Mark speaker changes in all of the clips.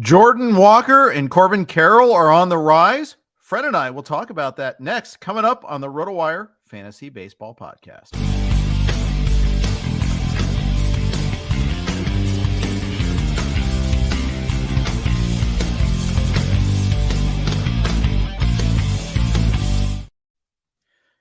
Speaker 1: Jordan Walker and Corbin Carroll are on the rise. Fred and I will talk about that next, coming up on the RotoWire Fantasy Baseball Podcast.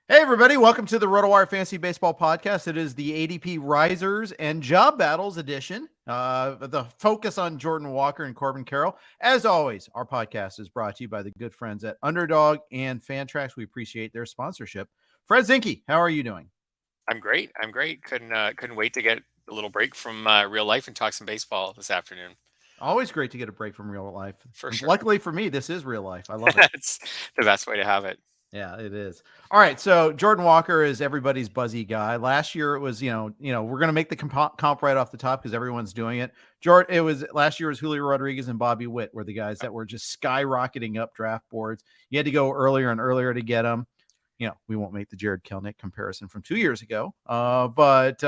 Speaker 1: Hey, everybody. Welcome to the RotoWire Fantasy Baseball Podcast. It is the ADP Risers and Job Battles edition. The focus on Jordan Walker and Corbin Carroll. As always, our podcast is brought to you by the good friends at Underdog and Fantrax. We appreciate their sponsorship. Fred Zinkie, how are you doing?
Speaker 2: I'm great. Couldn't wait to get a little break from real life and talk some baseball this afternoon.
Speaker 1: Always great to get a break from real life.
Speaker 2: For sure.
Speaker 1: Luckily for me, this is real life. I love it.
Speaker 2: It's the best way to have it.
Speaker 1: Yeah, it is. All right. So Jordan Walker is everybody's buzzy guy. Last year it was, we're going to make the comp right off the top because everyone's doing it. Last year was Julio Rodriguez and Bobby Witt were the guys that were just skyrocketing up draft boards. You had to go earlier and earlier to get them. We won't make the Jared Kelenic comparison from 2 years ago. But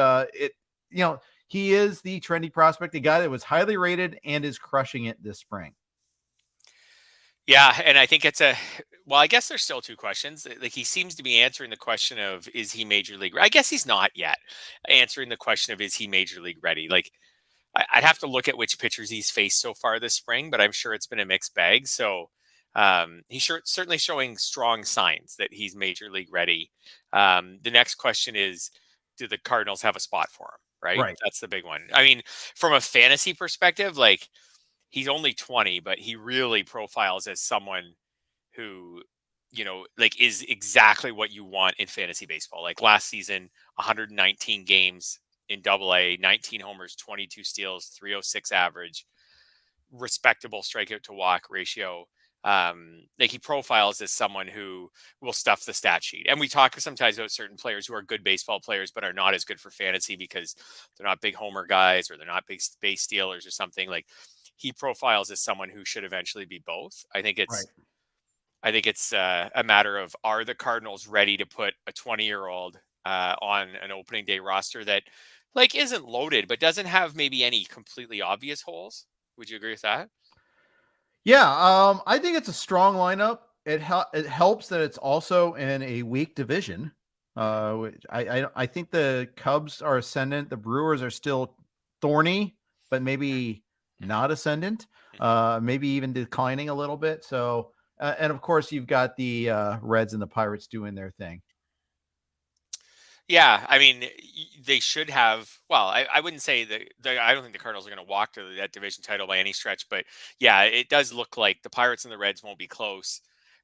Speaker 1: he is the trendy prospect, the guy that was highly rated and is crushing it this spring.
Speaker 2: Yeah, and I think I guess there's still two questions. Like, he seems to be answering the question of, is he major league? I guess he's not yet answering the question of, is he major league ready? Like, I'd have to look at which pitchers he's faced so far this spring, but I'm sure it's been a mixed bag. So he's certainly showing strong signs that he's major league ready. The next question is, do the Cardinals have a spot for him? Right. That's the big one. I mean, from a fantasy perspective, like, he's only 20, but he really profiles as someone who, is exactly what you want in fantasy baseball. Like last season, 119 games in AA, 19 homers, 22 steals, 306 average, respectable strikeout to walk ratio. He profiles as someone who will stuff the stat sheet. And we talk sometimes about certain players who are good baseball players, but are not as good for fantasy because they're not big homer guys or they're not big base stealers or something. Like, he profiles as someone who should eventually be both. I think it's a matter of, are the Cardinals ready to put a 20-year-old on an opening day roster that isn't loaded, but doesn't have maybe any completely obvious holes? Would you agree with that?
Speaker 1: Yeah, I think it's a strong lineup. It helps that it's also in a weak division. I think the Cubs are ascendant. The Brewers are still thorny, but maybe not ascendant, maybe even declining a little bit. So, and of course, you've got the Reds and the Pirates doing their thing.
Speaker 2: Yeah, I mean, they should have. Well, I wouldn't say that. I don't think the Cardinals are going to walk to that division title by any stretch. But yeah, it does look like the Pirates and the Reds won't be close.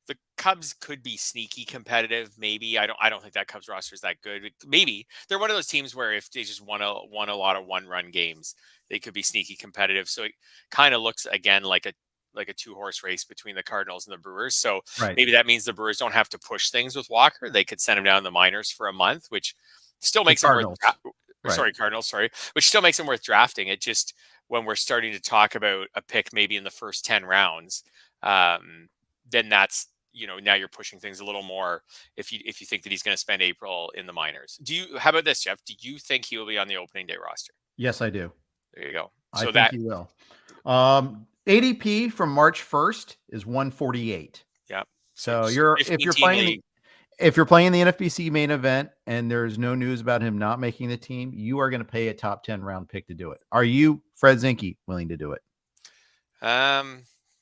Speaker 2: The Cubs could be sneaky competitive. Maybe I don't think that Cubs roster is that good. Maybe they're one of those teams where if they just won a lot of one-run games, they could be sneaky competitive. So it kind of looks again like a two-horse race between the Cardinals and the Brewers. So maybe that means the Brewers don't have to push things with Walker. They could send him down in the minors for a month, which still makes him worth Cardinals, which still makes him worth drafting. It just, when we're starting to talk about a pick maybe in the first 10 rounds, then that's, now you're pushing things a little more if you think that he's going to spend April in the minors. How about this, Jeff? Do you think he will be on the opening day roster?
Speaker 1: Yes, I do.
Speaker 2: There you go.
Speaker 1: So I think he will. ADP from March 1st is 148.
Speaker 2: Yeah.
Speaker 1: So if you're playing the NFBC main event and there's no news about him not making the team, you are going to pay a top 10 round pick to do it. Are you, Fred Zinkie, willing to do it?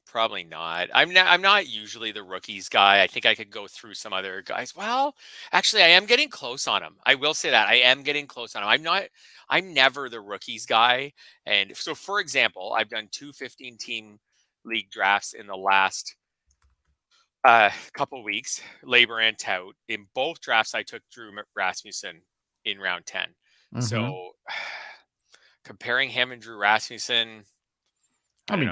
Speaker 2: Probably not. I'm not usually the rookies guy. I think I could go through some other guys. Well, actually, I am getting close on him. I will say that I am getting close on him. I'm never the rookies guy. And so, for example, I've done 2 15-team league drafts in the last couple weeks, Labor and Tout. In both drafts, I took Drew Rasmussen in round 10. Mm-hmm. So comparing him and Drew Rasmussen,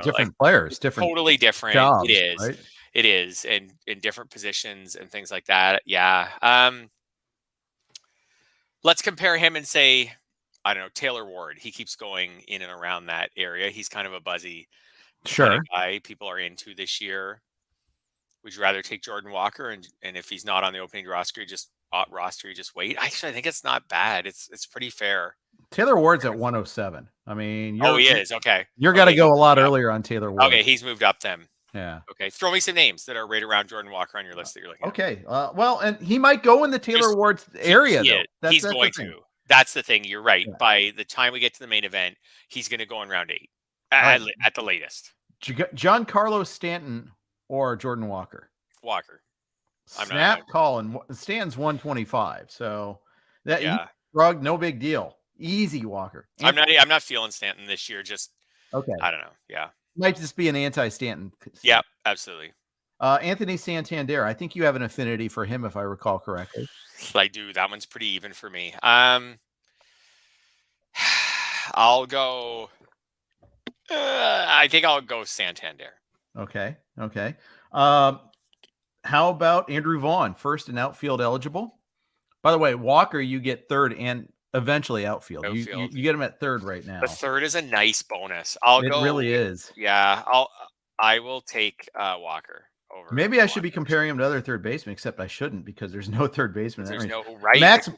Speaker 1: different players,
Speaker 2: totally different.
Speaker 1: Jobs,
Speaker 2: it is.
Speaker 1: Right?
Speaker 2: It is, and in different positions and things like that. Yeah. Let's compare him and say, I don't know, Taylor Ward. He keeps going in and around that area. He's kind of a buzzy guy people are into this year. Would you rather take Jordan Walker and if he's not on the opening roster, you just wait? Actually, I think it's not bad. It's pretty fair.
Speaker 1: Taylor Ward's at 107. I mean,
Speaker 2: He is. Okay.
Speaker 1: You're got to go a lot earlier on Taylor Ward.
Speaker 2: Okay, he's moved up then.
Speaker 1: Yeah.
Speaker 2: Okay, throw me some names that are right around Jordan Walker on your list that you're looking at.
Speaker 1: Okay. Well, and he might go in the Taylor Ward area, though.
Speaker 2: He's going to. That's the thing. You're right. Yeah. By the time we get to the main event, he's going to go in round 8 at the latest.
Speaker 1: Giancarlo Stanton or Jordan Walker?
Speaker 2: Walker.
Speaker 1: Snap call, and Stanton's 125. So that drug, no big deal. Easy, Walker.
Speaker 2: I'm not feeling Stanton this year. Just okay. I don't know. Yeah.
Speaker 1: Might just be an anti-Stanton.
Speaker 2: Yeah, absolutely.
Speaker 1: Anthony Santander. I think you have an affinity for him, if I recall correctly.
Speaker 2: I do. That one's pretty even for me. I'll go. I think I'll go Santander.
Speaker 1: Okay. How about Andrew Vaughn, first and outfield eligible? By the way, Walker, you get third and eventually outfield. You get him at third right now.
Speaker 2: The third is a nice bonus.
Speaker 1: It really is.
Speaker 2: Yeah, I will take Walker over.
Speaker 1: Maybe I should be comparing him to other third basemen, except I shouldn't because there's no third baseman.
Speaker 2: There's no right.
Speaker 1: Max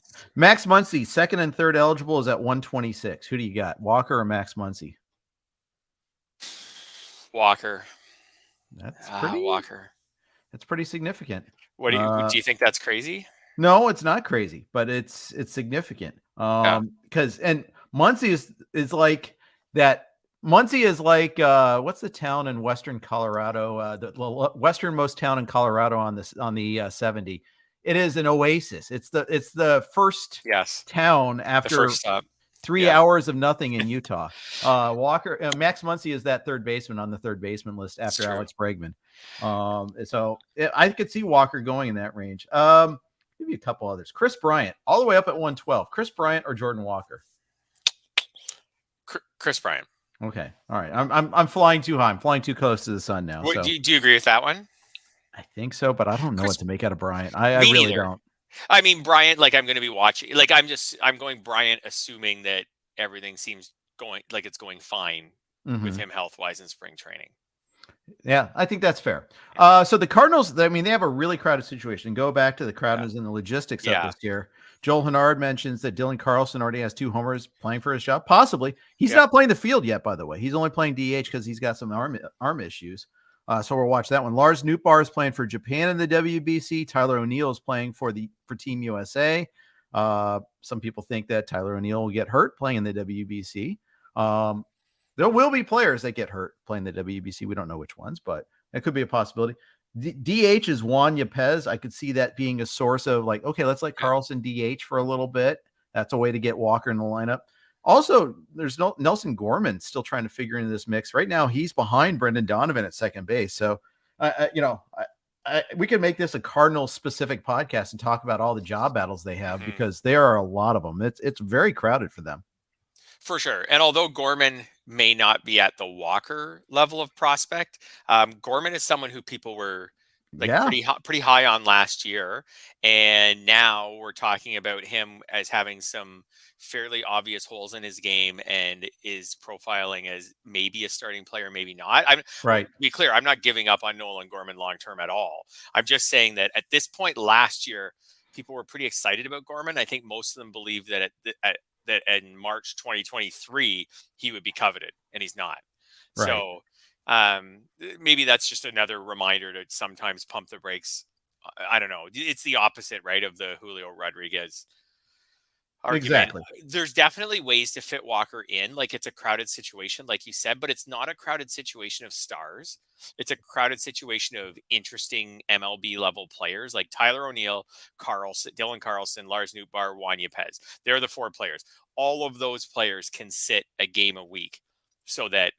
Speaker 1: Muncy, second and third eligible, is at 126. Who do you got, Walker or Max Muncy?
Speaker 2: Walker.
Speaker 1: That's pretty
Speaker 2: Walker.
Speaker 1: That's pretty significant.
Speaker 2: What do you think that's crazy?
Speaker 1: No, it's not crazy, but it's significant. Because and Muncy is like that. Muncy is like what's the town in western Colorado? The westernmost town in Colorado on the 70. It is an oasis. It's the first town after 3 hours of nothing in Utah. Max Muncy is that third baseman on the third baseman list after Alex Bregman. So I could see Walker going in that range. Give you a couple others. Chris Bryant, all the way up at 112. Chris Bryant or Jordan Walker?
Speaker 2: Chris Bryant.
Speaker 1: Okay. All right. I'm flying too high. I'm flying too close to the sun now.
Speaker 2: So. Do you agree with that one?
Speaker 1: I think so, but I don't know what to make out of Bryant. I really don't.
Speaker 2: I mean, Bryant, like I'm going to be watching, like I'm going Bryant, assuming that everything seems it's going fine with him health-wise in spring training.
Speaker 1: Yeah, I think that's fair. So the Cardinals, I mean, they have a really crowded situation. Go back to the crowdedness and the logistics of this year. Joel Hennard mentions that Dylan Carlson already has 2 homers playing for his job. Possibly. He's not playing the field yet, by the way. He's only playing DH because he's got some arm issues. So we'll watch that one. Lars Nootbaar is playing for Japan in the WBC. Tyler O'Neill is playing for Team USA. Some people think that Tyler O'Neill will get hurt playing in the WBC. There will be players that get hurt playing the WBC. We don't know which ones, but it could be a possibility. DH is Juan Yepez. I could see that being a source of like, okay, let's let Carlson DH for a little bit. That's a way to get Walker in the lineup. Also, there's Nelson Gorman still trying to figure into this mix. Right now, he's behind Brendan Donovan at second base. So, we could make this a Cardinals-specific podcast and talk about all the job battles they have because there are a lot of them. It's very crowded for them.
Speaker 2: For sure. And although Gorman may not be at the Walker level of prospect, Gorman is someone who people were pretty high on last year. And now we're talking about him as having some fairly obvious holes in his game and is profiling as maybe a starting player, maybe not. To be clear, I'm not giving up on Nolan Gorman long-term at all. I'm just saying that at this point last year, people were pretty excited about Gorman. I think most of them believed that that in March 2023, he would be coveted, and he's not. Right. So maybe that's just another reminder to sometimes pump the brakes. I don't know. It's the opposite, right, of the Julio Rodriguez argument.
Speaker 1: Exactly.
Speaker 2: There's definitely ways to fit Walker in. Like, it's a crowded situation, like you said, but it's not a crowded situation of stars. It's a crowded situation of interesting MLB level players like Tyler O'Neill, Dylan Carlson, Lars Nootbaar, Juan Yepez. They're the 4 players. All of those players can sit a game a week so that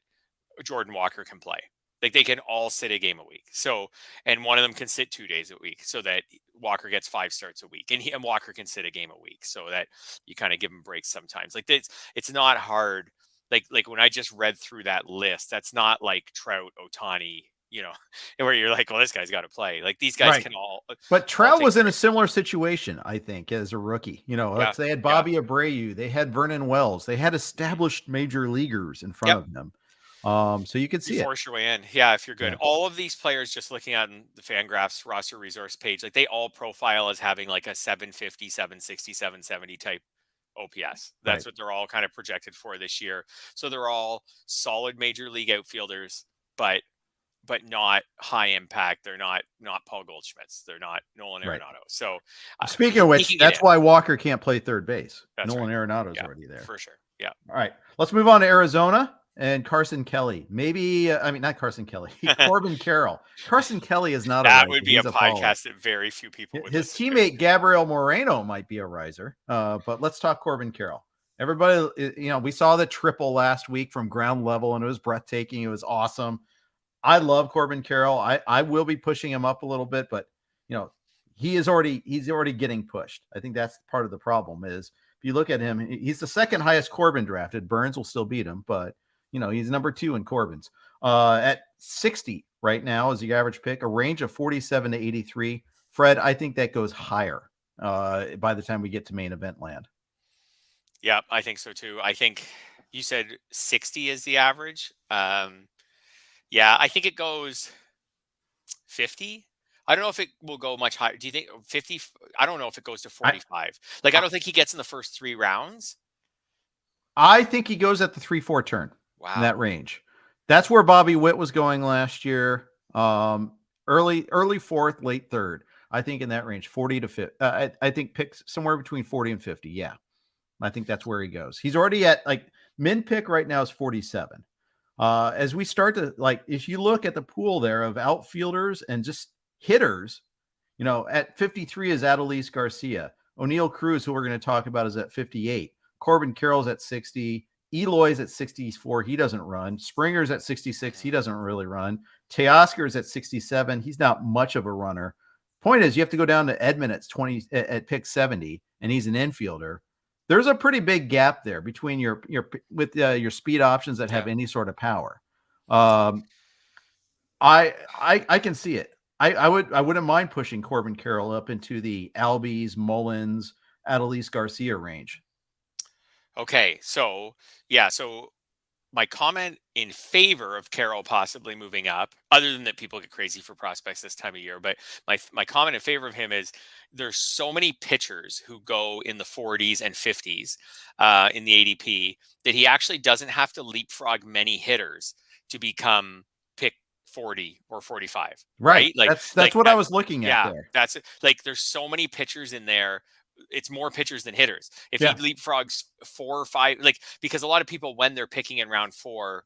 Speaker 2: Jordan Walker can play. Like, they can all sit a game a week. So, and one of them can sit 2 days a week so that Walker gets 5 starts a week, and Walker can sit a game a week so that you kind of give him breaks sometimes. Like, it's not hard. Like when I just read through that list, that's not like Trout, Ohtani, where you're like, well, this guy's got to play. Like, these guys can all.
Speaker 1: But Trout was in a similar situation, I think, as a rookie. They had Bobby Abreu, they had Vernon Wells, they had established major leaguers in front of them. So you can see
Speaker 2: you force your way in. Yeah, if you're good. All of these players, just looking at the Fangraphs roster resource page, like they all profile as having like a 750, 760, 770 type OPS. That's
Speaker 1: Right.
Speaker 2: what they're all kind of projected for this year. So they're all solid major league outfielders, but not high impact. They're not Paul Goldschmidt's. They're not Nolan
Speaker 1: Right.
Speaker 2: Arenado. So
Speaker 1: Speaking of
Speaker 2: he
Speaker 1: which,
Speaker 2: can get
Speaker 1: that's
Speaker 2: in.
Speaker 1: why Walker can't play third base.
Speaker 2: That's
Speaker 1: Nolan
Speaker 2: right.
Speaker 1: Arenado's
Speaker 2: Yeah,
Speaker 1: already there.
Speaker 2: for sure. Yeah.
Speaker 1: All right. Let's move on to Arizona and Carson Kelly. Maybe, I mean, not Carson Kelly, Corbin Carroll. Carson Kelly is not a
Speaker 2: That
Speaker 1: riser.
Speaker 2: would be
Speaker 1: He's
Speaker 2: a
Speaker 1: follower.
Speaker 2: podcast that very few people would
Speaker 1: His
Speaker 2: listen to.
Speaker 1: teammate Gabriel Moreno might be a riser. But let's talk Corbin Carroll. Everybody, we saw the triple last week from ground level, and it was breathtaking. It was awesome. I love Corbin Carroll. I will be pushing him up a little bit, but he's already getting pushed. I think that's part of the problem is if you look at him, he's the second highest Corbin drafted. Burns will still beat him, but he's number 2 in Corbin's. At 60 right now is the average pick, a range of 47 to 83. Fred, I think that goes higher by the time we get to main event land.
Speaker 2: Yeah, I think so too. I think you said 60 is the average. Yeah, I think it goes 50. I don't know if it will go much higher. Do you think 50? I don't know if it goes to 45. I don't think he gets in the first 3 rounds.
Speaker 1: I think he goes at the 3-4 turn.
Speaker 2: Wow.
Speaker 1: In that range. That's where Bobby Witt was going last year. Early fourth, late third. I think in that range, 40 to 50. I think picks somewhere between 40 and 50. Yeah. I think that's where he goes. He's already at min pick right now is 47. As we start to if you look at the pool there of outfielders and just hitters, at 53 is Adolis Garcia. Oneil Cruz, who we're going to talk about, is at 58. Corbin Carroll's at 60. Eloy's at 64. He doesn't run. Springer's at 66. He doesn't really run. Teoscar's at 67. He's not much of a runner. Point is, you have to go down to Edman at pick 70, and he's an infielder. There's a pretty big gap there between your speed options that have any sort of power. I can see it. I wouldn't mind pushing Corbin Carroll up into the Albies, Mullins, Adolis Garcia range.
Speaker 2: Okay, so my comment in favor of Carroll possibly moving up, other than that people get crazy for prospects this time of year, but my comment in favor of him is there's so many pitchers who go in the 40s and 50s in the ADP that he actually doesn't have to leapfrog many hitters to become pick 40 or 45. Right?
Speaker 1: That's what I was looking at there.
Speaker 2: That's it. There's so many pitchers in there. It's more pitchers than hitters. If he leapfrogs 4 or 5, because a lot of people, when they're picking in round 4,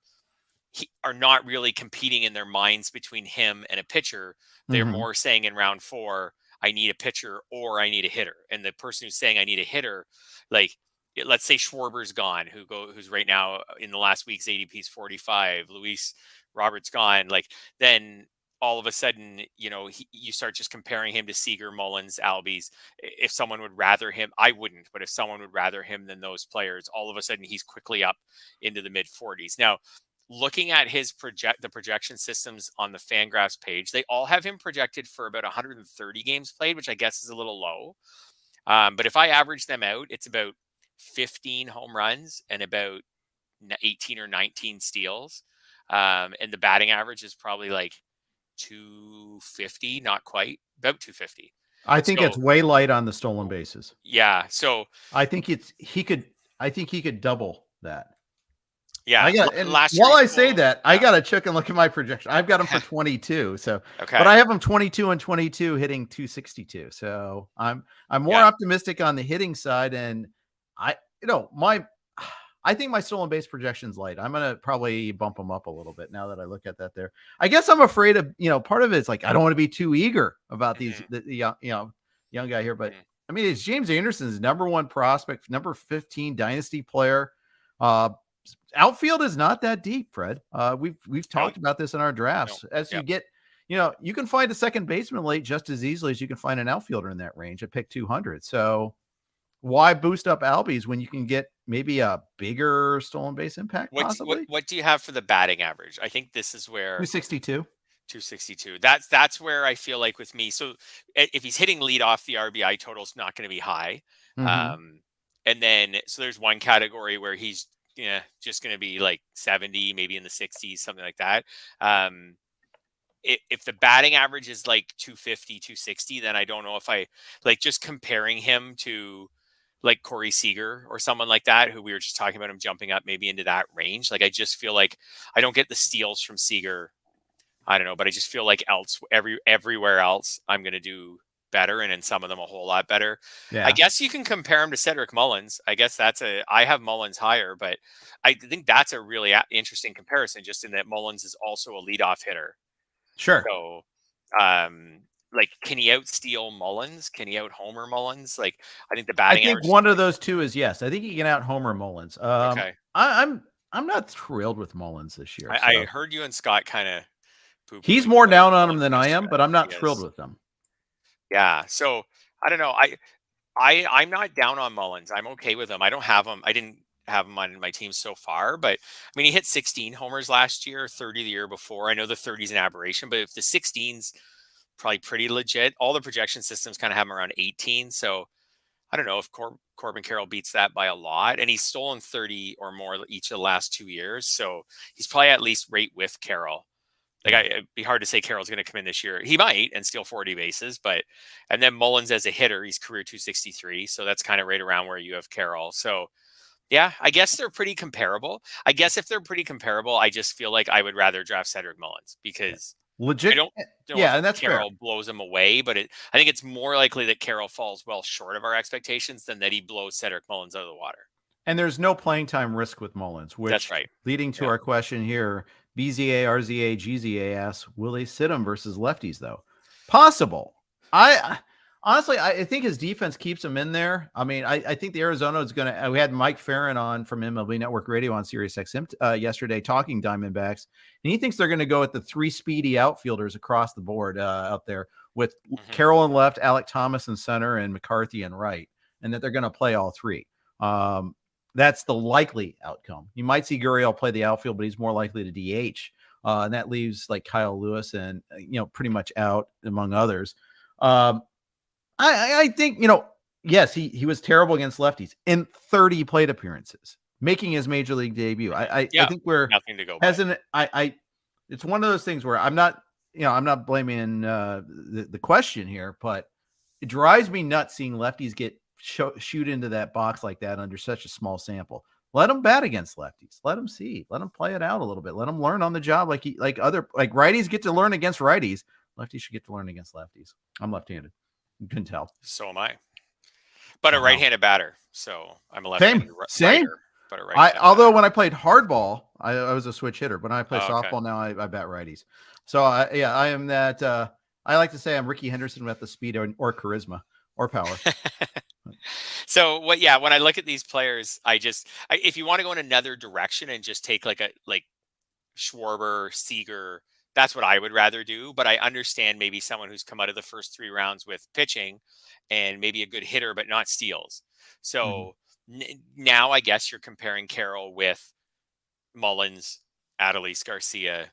Speaker 2: are not really competing in their minds between him and a pitcher. They're more saying in round 4, I need a pitcher or I need a hitter. And the person who's saying I need a hitter, let's say Schwarber's gone, who's right now in the last week's ADP's 45, Luis Robert's gone, then all of a sudden, you start just comparing him to Seager, Mullins, Albies. If someone would rather him, I wouldn't, but if someone would rather him than those players, all of a sudden he's quickly up into the mid 40s. Now, looking at the projection systems on the Fangraphs page, they all have him projected for about 130 games played, which I guess is a little low. But if I average them out, it's about 15 home runs and about 18 or 19 steals. And the batting average is probably 250, not quite, about 250.
Speaker 1: I think it's way light on the stolen bases.
Speaker 2: Yeah. So
Speaker 1: I think he could double that.
Speaker 2: Yeah.
Speaker 1: While I say that, I got to check and look at my projection. I've got him for 22. So, okay. But I have him 22 and 22 hitting 262. So I'm more optimistic on the hitting side. And I think my stolen base projection's light. I'm going to probably bump them up a little bit now that I look at that there. I guess I'm afraid of, part of it's I don't want to be too eager about the young guy here, but I mean, it's James Anderson's number 1 prospect, number 15 dynasty player. Outfield is not that deep, Fred. We've talked about this in our drafts. As you get, you can find a second baseman late just as easily as you can find an outfielder in that range at pick 200. So why boost up Albies when you can get maybe a bigger stolen base impact?
Speaker 2: What do you have for the batting average? I think this is where
Speaker 1: 262.
Speaker 2: That's where I feel with me. So if he's hitting lead off, the RBI total is not going to be high. And then, so there's one category where he's just going to be 70, maybe in the 60s, something like that. If the batting average is 250, 260, then I don't know if I just comparing him to like Corey Seager or someone like that, who we were just talking about him jumping up maybe into that range. Like, I just feel like I don't get the steals from Seager. I don't know, but I just feel like everywhere else I'm going to do better, and in some of them a whole lot better. I
Speaker 1: Yeah.
Speaker 2: guess you can compare him to Cedric Mullins. I guess I have Mullins higher, but I think that's a really interesting comparison, just in that Mullins is also a leadoff hitter.
Speaker 1: Sure.
Speaker 2: So, like, can he outsteal Mullins? Can he out homer Mullins? Like, I think the
Speaker 1: I
Speaker 2: batting
Speaker 1: think
Speaker 2: average.
Speaker 1: one of those two is yes. I think he can out homer Mullins.
Speaker 2: Okay.
Speaker 1: I'm not thrilled with Mullins this year.
Speaker 2: I heard you and Scott kind of
Speaker 1: He's
Speaker 2: poo-pooing
Speaker 1: more down on him
Speaker 2: Mullins
Speaker 1: than I am,
Speaker 2: yesterday.
Speaker 1: but I'm not
Speaker 2: He
Speaker 1: thrilled
Speaker 2: is.
Speaker 1: with him.
Speaker 2: Yeah. So I don't know. I'm not down on Mullins. I'm okay with him. I don't have him. I didn't have him on my team so far, but I mean, he hit 16 homers last year, 30 the year before. I know the 30 is an aberration, but if the 16's probably pretty legit, all the projection systems kind of have him around 18. So I don't know if Corbin Carroll beats that by a lot, and he's stolen 30 or more each of the last 2 years. So he's probably at least right with Carroll. Like, it'd be hard to say Carroll's going to come in this year. He might and steal 40 bases, and then Mullins as a hitter, he's career 263. So that's kind of right around where you have Carroll. So yeah, I guess they're pretty comparable. I guess if they're pretty comparable, I just feel like I would rather draft Cedric Mullins, because
Speaker 1: Legit.
Speaker 2: I don't know
Speaker 1: Yeah,
Speaker 2: if
Speaker 1: and that's
Speaker 2: Carroll
Speaker 1: fair.
Speaker 2: blows him away, but I think it's more likely that Carroll falls well short of our expectations than that he blows Cedric Mullins out of the water.
Speaker 1: And there's no playing time risk with Mullins, which
Speaker 2: That's right.
Speaker 1: leading to our question here. BZA, RZA, GZA asks, will they sit him versus lefties though? Possible. Honestly, I think his defense keeps him in there. I mean, I think the Arizona is going to. We had Mike Farron on from MLB Network Radio on Sirius XM yesterday talking Diamondbacks, and he thinks they're going to go with the 3 speedy outfielders across the board out there with Carroll in left, Alek Thomas in center, and McCarthy in right, and that they're going to play all 3. That's the likely outcome. You might see Gurriel play the outfield, but he's more likely to DH, and that leaves like Kyle Lewis and pretty much out among others. I think, yes, he was terrible against lefties in 30 plate appearances, making his major league debut. I think we're
Speaker 2: nothing to go
Speaker 1: hesitant. It's one of those things where I'm not blaming the question here, but it drives me nuts seeing lefties shoot into that box like that under such a small sample. Let them bat against lefties. Let them see. Let them play it out a little bit. Let them learn on the job like righties get to learn against righties. Lefties should get to learn against lefties. I'm left-handed. You can tell.
Speaker 2: So am I. But a right-handed batter. So I'm a left-handed writer, but a right-handed
Speaker 1: although when I played hardball, I was a switch hitter. But when I play softball
Speaker 2: okay.
Speaker 1: now, I bat righties. So I am that. I like to say I'm Ricky Henderson with the speed or charisma or power.
Speaker 2: So when I look at these players, if you want to go in another direction and just take like Schwarber, Seager, that's what I would rather do. But I understand maybe someone who's come out of the first 3 rounds with pitching and maybe a good hitter, but not steals. So now I guess you're comparing Carroll with Mullins, Adolis Garcia.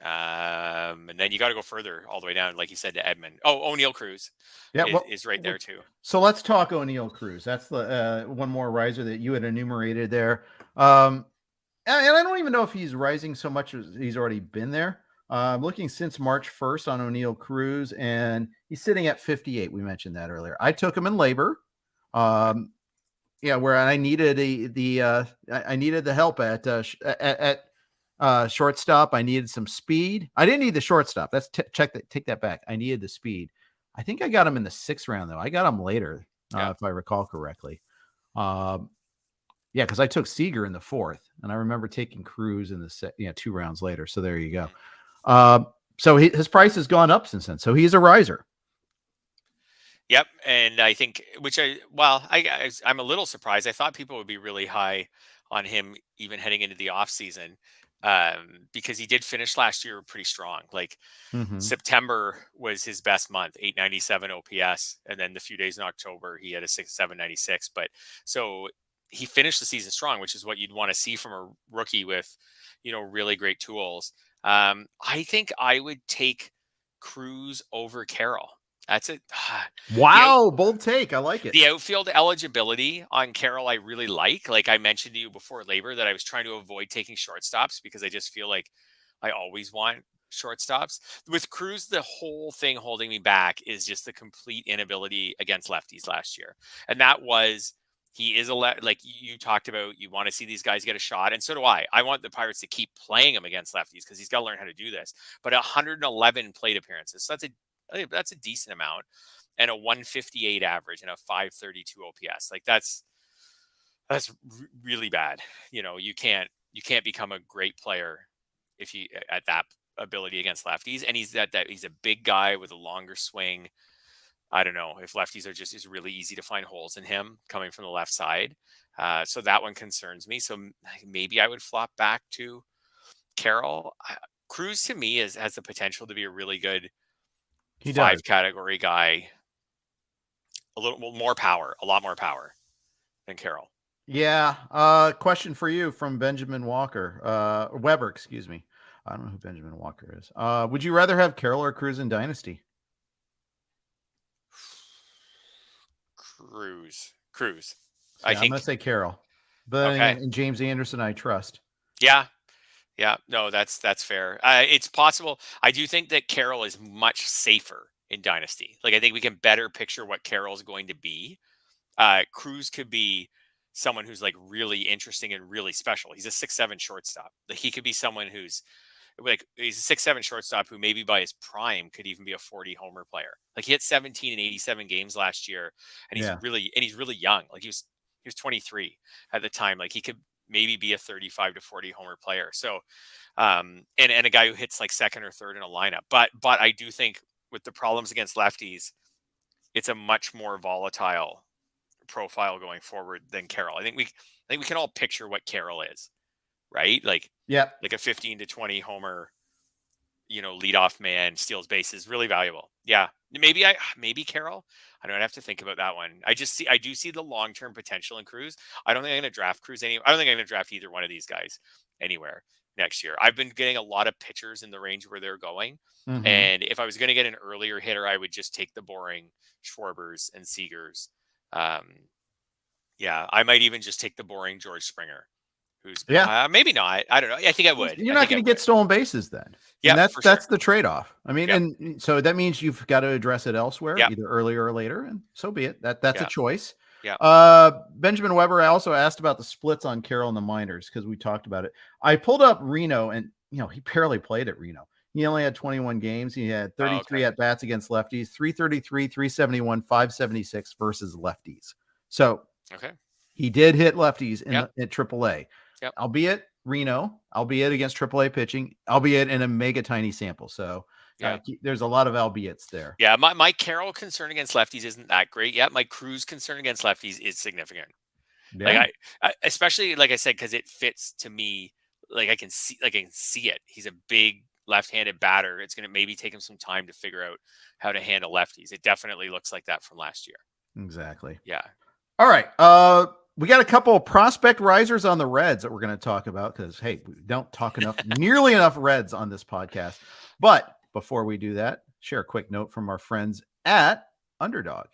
Speaker 2: And then you got to go further all the way down, like you said, to Edmund. Oneil Cruz is right there too.
Speaker 1: So let's talk Oneil Cruz. That's the one more riser that you had enumerated there. And I don't even know if he's rising so much as he's already been there. I'm looking since March 1st on Oneil Cruz, and he's sitting at 58. We mentioned that earlier. I took him in labor. Where I needed I needed the help at shortstop. I needed some speed. I didn't need the shortstop. That's take that back. I needed the speed. I think I got him in the 6th round though. I got him later, if I recall correctly. Because I took Seager in the 4th, and I remember taking Cruz in the 2 rounds later. So there you go. So his price has gone up since then. So he's a riser.
Speaker 2: Yep, and I think I'm a little surprised. I thought people would be really high on him even heading into the off season, because he did finish last year pretty strong. Like September was his best month, 897 OPS, and then the few days in October he had a 796. But so he finished the season strong, which is what you'd want to see from a rookie with, really great tools. I think I would take Cruz over Carroll. That's it.
Speaker 1: Wow, bold take. I like it.
Speaker 2: The outfield eligibility on Carroll, I really like. Like I mentioned to you before labor that I was trying to avoid taking shortstops because I just feel like I always want shortstops. With Cruz, the whole thing holding me back is just the complete inability against lefties last year. And that was He is like you talked about, you want to see these guys get a shot. And so do I. I want the Pirates to keep playing him against lefties because he's got to learn how to do this. But 111 plate appearances. So that's a decent amount. And a 158 average and a 532 OPS. Like that's really bad. You can't become a great player if you at that ability against lefties. And he's a big guy with a longer swing. I don't know if lefties is really easy to find holes in him coming from the left side. So that one concerns me. So maybe I would flop back to Carroll. Cruz to me has the potential to be a really good category guy. A lot more power than Carroll.
Speaker 1: Yeah. Question for you from Benjamin Walker, Weber, excuse me. I don't know who Benjamin Walker is. Would you rather have Carroll or Cruz in Dynasty?
Speaker 2: Cruz.
Speaker 1: I'm going to say Carroll. But
Speaker 2: okay.
Speaker 1: and James Anderson, I trust.
Speaker 2: Yeah. No, that's fair. It's possible. I do think that Carroll is much safer in Dynasty. Like I think we can better picture what Carroll's going to be. Cruz could be someone who's like really interesting and really special. He's a 6'7" shortstop. Like he could be someone who's like he's a 6'7" shortstop who maybe by his prime could even be a 40 homer player. Like he hit 17 in 87 games last year, and he's really young. Like he was 23 at the time. Like he could maybe be a 35 to 40 homer player. So and a guy who hits like second or third in a lineup. But I do think with the problems against lefties, it's a much more volatile profile going forward than Carroll. I think we can all picture what Carroll is, right? Like a 15 to 20 homer, leadoff man, steals bases, really valuable. Yeah, maybe Carroll. I don't have to think about that one. I do see the long-term potential in Cruz. I don't think I'm going to draft Cruz anywhere. I don't think I'm going to draft either one of these guys anywhere next year. I've been getting a lot of pitchers in the range where they're going. Mm-hmm. And if I was going to get an earlier hitter, I would just take the boring Schwarbers and Seagers. I might even just take the boring George Springer, who's maybe not. I don't know. I think I would.
Speaker 1: You're not going to get stolen bases then. Yeah, that's the trade-off. I mean, and so that means you've got to address it elsewhere, either earlier or later, and so be it. That's a choice. Yeah. Benjamin Weber, I also asked about the splits on Carroll in the minors because we talked about it. I pulled up Reno, and he barely played at Reno. He only had 21 games. He had 33 at bats against lefties, 333, 371, 576 versus lefties. So he did hit lefties at AAA, albeit Reno, albeit against AAA pitching, albeit in a mega tiny sample. So there's a lot of albeits there.
Speaker 2: Yeah, my Carroll concern against lefties isn't that great yet. My Cruz concern against lefties is significant. Yeah. Like I especially like I said, because it fits to me. Like I can see it. He's a big left-handed batter. It's going to maybe take him some time to figure out how to handle lefties. It definitely looks like that from last year.
Speaker 1: Exactly.
Speaker 2: Yeah.
Speaker 1: All right. We got a couple of prospect risers on the Reds that we're going to talk about because, hey, we don't talk nearly enough Reds on this podcast. But before we do that, share a quick note from our friends at Underdog.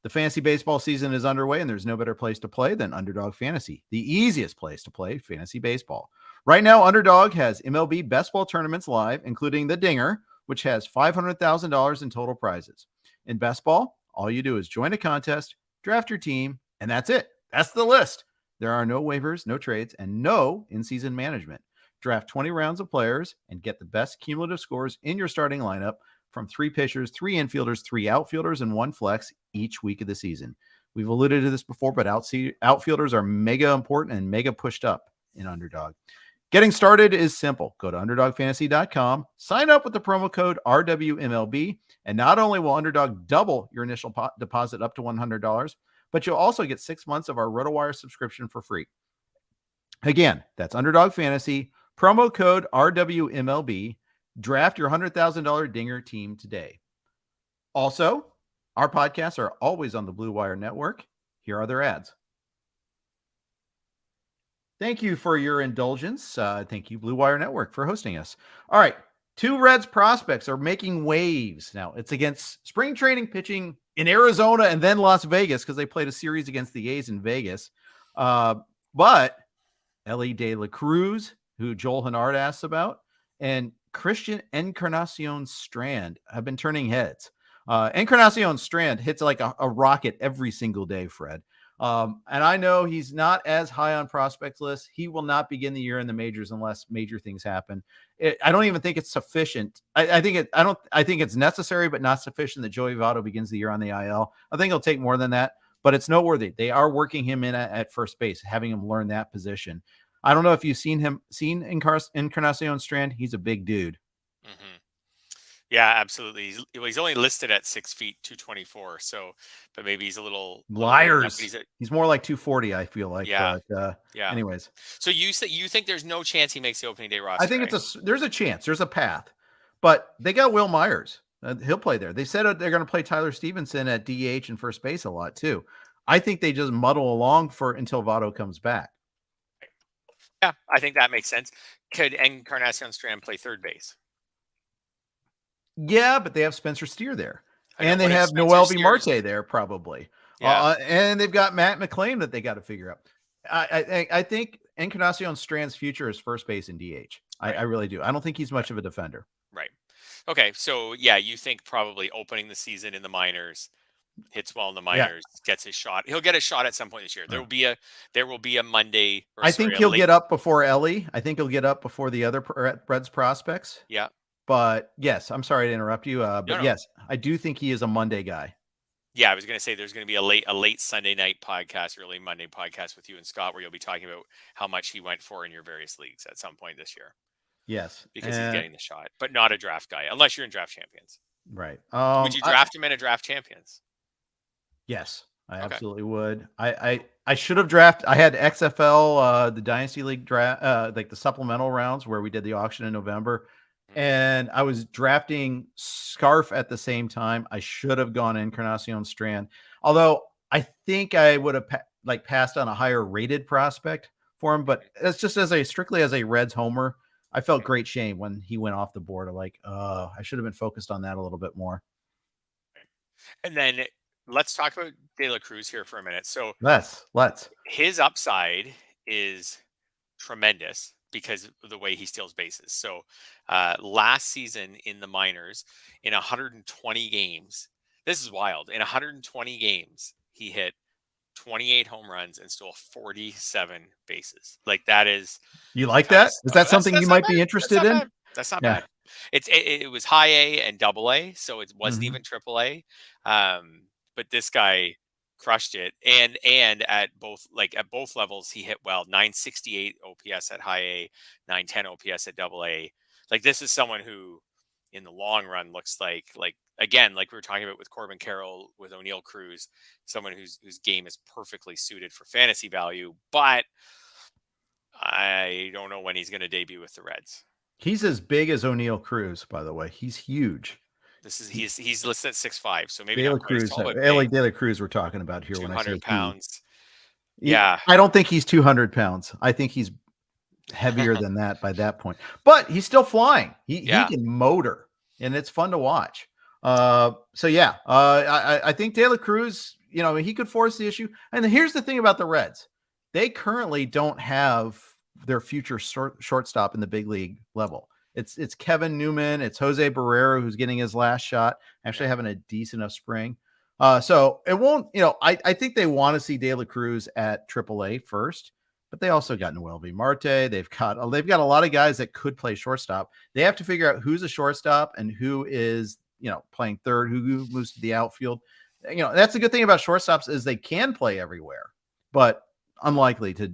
Speaker 1: The fantasy baseball season is underway, and there's no better place to play than Underdog Fantasy, the easiest place to play fantasy baseball. Right now, Underdog has MLB best ball tournaments live, including the Dinger, which has $500,000 in total prizes. In best ball, all you do is join a contest, draft your team, and that's it. That's the list. There are no waivers, no trades, and no in-season management. Draft 20 rounds of players and get the best cumulative scores in your starting lineup from 3 pitchers, 3 infielders, 3 outfielders, and 1 flex each week of the season. We've alluded to this before, but outfielders are mega important and mega pushed up in Underdog. Getting started is simple. Go to UnderdogFantasy.com, sign up with the promo code RWMLB, and not only will Underdog double your initial deposit up to $100, but you'll also get 6 months of our RotoWire subscription for free. Again, that's Underdog Fantasy, promo code RWMLB. Draft your $100,000 Dinger team today. Also, our podcasts are always on the Blue Wire Network. Here are their ads. Thank you for your indulgence. Thank you, Blue Wire Network, for hosting us. All right. 2 Reds prospects are making waves. Now, it's against spring training pitching in Arizona and then Las Vegas because they played a series against the A's in Vegas. But Elly de la Cruz, who Joel Hennard asked about, and Christian Encarnacion-Strand have been turning heads. Encarnacion-Strand hits like a rocket every single day, Fred. And I know he's not as high on prospects list. He will not begin the year in the majors unless major things happen. I don't even think it's sufficient. I think it's necessary, but not sufficient that Joey Votto begins the year on the IL. I think it'll take more than that, but it's noteworthy. They are working him in at first base, having him learn that position. I don't know if you've seen Encarnacion-Strand. He's a big dude.
Speaker 2: Mm-hmm. Yeah, absolutely. He's only listed at 6 feet, 224. So, but maybe he's a little
Speaker 1: liars. He's more like 240, I feel like.
Speaker 2: Yeah.
Speaker 1: But,
Speaker 2: yeah.
Speaker 1: Anyways.
Speaker 2: So you think there's no chance he makes the opening day roster?
Speaker 1: I think there's a chance. There's a path. But they got Will Myers. He'll play there. They said they're going to play Tyler Stevenson at DH and first base a lot too. I think they just muddle along until Votto comes back.
Speaker 2: Yeah, I think that makes sense. Could Encarnacion-Strand play third base?
Speaker 1: Yeah, but they have Spencer Steer there. And they have Noel Marte there probably.
Speaker 2: Yeah.
Speaker 1: And they've got Matt McLean that they got to figure out. I think Encarnacion-Strand's future is first base and DH. Right. I really do. I don't think he's much of a defender.
Speaker 2: Right. Okay. So, yeah, you think probably opening the season in the minors, hits well in the minors, gets his shot. He'll get a shot at some point this year. There will be a Monday.
Speaker 1: I think he'll get up before Elly. I think he'll get up before the other Reds prospects.
Speaker 2: Yeah.
Speaker 1: But yes, I'm sorry to interrupt you. Yes, I do think he is a Monday guy.
Speaker 2: Yeah, I was going to say there's going to be a late Sunday night podcast, early Monday podcast with you and Scott, where you'll be talking about how much he went for in your various leagues at some point this year.
Speaker 1: Yes,
Speaker 2: because he's getting the shot, but not a draft guy unless you're in draft champions.
Speaker 1: Right.
Speaker 2: Would you draft him in a draft champions?
Speaker 1: Yes, I absolutely would. I should have drafted. I had XFL, the Dynasty League draft, like the supplemental rounds where we did the auction in November. And I was drafting Scarf at the same time. I should have gone Encarnacion-Strand, although I think I would have passed on a higher rated prospect for him. But that's just strictly as a Reds homer. I felt great shame when he went off the board. I should have been focused on that a little bit more.
Speaker 2: And then let's talk about De La Cruz here for a minute. So
Speaker 1: let's.
Speaker 2: His upside is tremendous because of the way he steals bases. So last season in the minors, in 120 games, this is wild. In 120 games, he hit 28 home runs and stole 47 bases. Like that is.
Speaker 1: You like that? Is that something you might be interested in?
Speaker 2: That's not bad. It was high A and double A, so it wasn't even triple A. But this guy crushed it, and at both levels he hit well. 968 OPS at high A, 910 OPS at double A. Like this is someone who, in the long run, looks like again, like we were talking about with Corbin Carroll, with Oneil Cruz, someone whose game is perfectly suited for fantasy value. But I don't know when he's going to debut with the Reds.
Speaker 1: He's as big as Oneil Cruz, by the way. He's huge.
Speaker 2: He's listed at 6'5", so maybe
Speaker 1: De La Cruz. Elly De La Cruz we're talking about here.
Speaker 2: 200 pounds.
Speaker 1: Yeah, I don't think he's 200 pounds. I think he's heavier than that by that point. But he's still flying. He can motor, and it's fun to watch. I think De La Cruz, he could force the issue. And here's the thing about the Reds: they currently don't have their future shortstop in the big league level. It's Kevin Newman. It's Jose Barrero, who's getting his last shot, actually having a decent enough spring. So it won't, I think they want to see De La Cruz at AAA first, but they also got Noel Marte. They've got a lot of guys that could play shortstop. They have to figure out who's a shortstop and who is, playing third, who moves to the outfield. That's the good thing about shortstops is they can play everywhere, but unlikely to,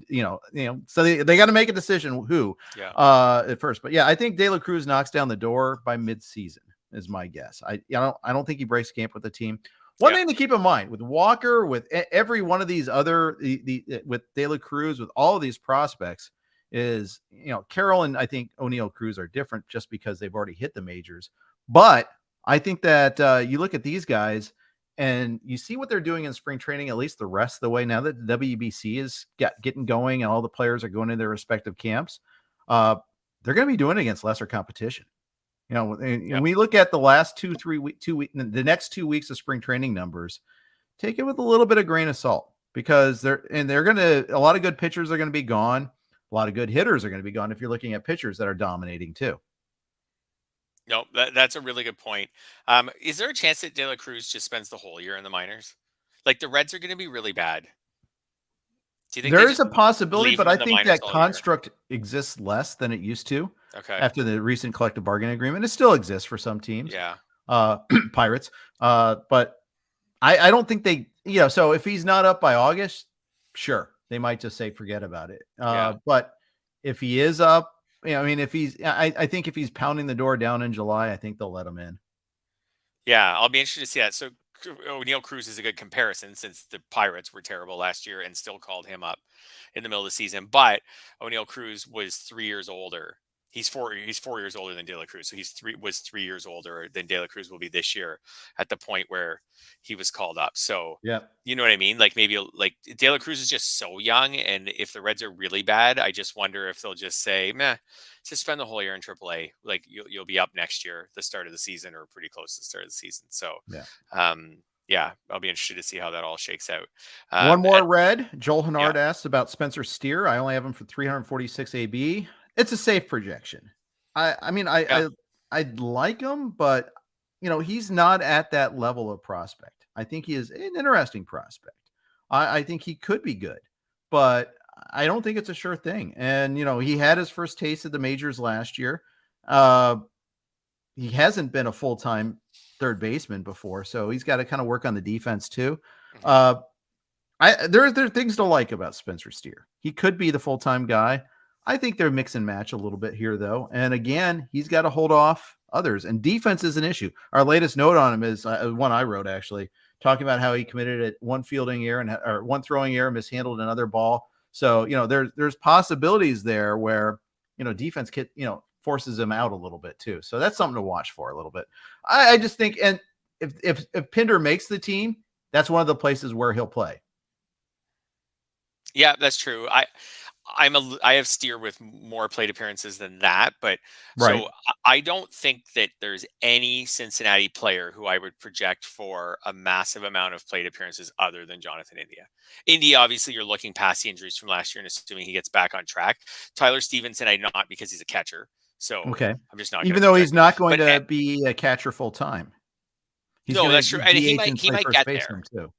Speaker 1: so they got to make a decision who at first. But I think De La Cruz knocks down the door by mid-season is my guess. I don't think he breaks camp with the team. One thing to keep in mind with Walker, with every one of these other with De La Cruz, with all of these prospects is, Carroll and I think Oneil Cruz are different just because they've already hit the majors. But I think that you look at these guys and you see what they're doing in spring training, at least the rest of the way. Now that the WBC is getting going and all the players are going to their respective camps, they're going to be doing it against lesser competition. And we look at the last 2 weeks, the next 2 weeks of spring training numbers, take it with a little bit of grain of salt because a lot of good pitchers are going to be gone. A lot of good hitters are going to be gone if you're looking at pitchers that are dominating too.
Speaker 2: No, that's a really good point. Is there a chance that De La Cruz just spends the whole year in the minors? Like the Reds are going to be really bad Do you think they
Speaker 1: There is
Speaker 2: just
Speaker 1: a possibility,
Speaker 2: leave
Speaker 1: but
Speaker 2: him
Speaker 1: I
Speaker 2: in the
Speaker 1: think
Speaker 2: minors
Speaker 1: that
Speaker 2: all year?
Speaker 1: construct exists less than it used to
Speaker 2: Okay.
Speaker 1: after the recent collective bargaining agreement. It still exists for some teams,
Speaker 2: Yeah.
Speaker 1: Pirates. But I don't think they, so if he's not up by August, sure, they might just say forget about it.
Speaker 2: Yeah.
Speaker 1: But if he is up, I mean, I think if he's pounding the door down in July, I think they'll let him in.
Speaker 2: Yeah, I'll be interested to see that. So Oneil Cruz is a good comparison since the Pirates were terrible last year and still called him up in the middle of the season. But Oneil Cruz was 3 years older. He's 4 years older than De La Cruz. So was 3 years older than De La Cruz will be this year at the point where he was called up. So
Speaker 1: Yeah.
Speaker 2: you know what I mean? Like maybe like De La Cruz is just so young, and if the Reds are really bad, I just wonder if they'll just say, "Meh, suspend the whole year in AAA. Like you'll be up next year, the start of the season, or pretty close to the start of the season." So, yeah, I'll be interested to see how that all shakes out.
Speaker 1: One more red. Joel
Speaker 2: Yeah.
Speaker 1: Hennard asks about Spencer Steer. I only have him for 346 AB. It's a safe projection. I mean, I'd like him, but he's not at that level of prospect. I think he is an interesting prospect. I think he could be good, but I don't think it's a sure thing. And he had his first taste of the majors last year. He hasn't been a full-time third baseman before, so he's got to kind of work on the defense too. There are things to like about Spencer Steer. He could be the full-time guy. I think they're mix and match a little bit here, though. And again, he's got to hold off others. And defense is an issue. Our latest note on him is one I wrote, actually, talking about how he committed at one fielding error or one throwing error, mishandled another ball. So, there's possibilities there where, defense forces him out a little bit too. So that's something to watch for a little bit. I just think, and if Pinder makes the team, that's one of the places where he'll play.
Speaker 2: Yeah, that's true. I have Steer with more plate appearances than that, but
Speaker 1: Right.
Speaker 2: so I don't think that there's any Cincinnati player who I would project for a massive amount of plate appearances other than Jonathan India. India, obviously, you're looking past the injuries from last year and assuming he gets back on track. Tyler Stevenson, I not because he's a catcher, so
Speaker 1: Okay.
Speaker 2: I'm just not.
Speaker 1: Even though he's not going to be a catcher full time.
Speaker 2: No, that's true, and he might get there
Speaker 1: too.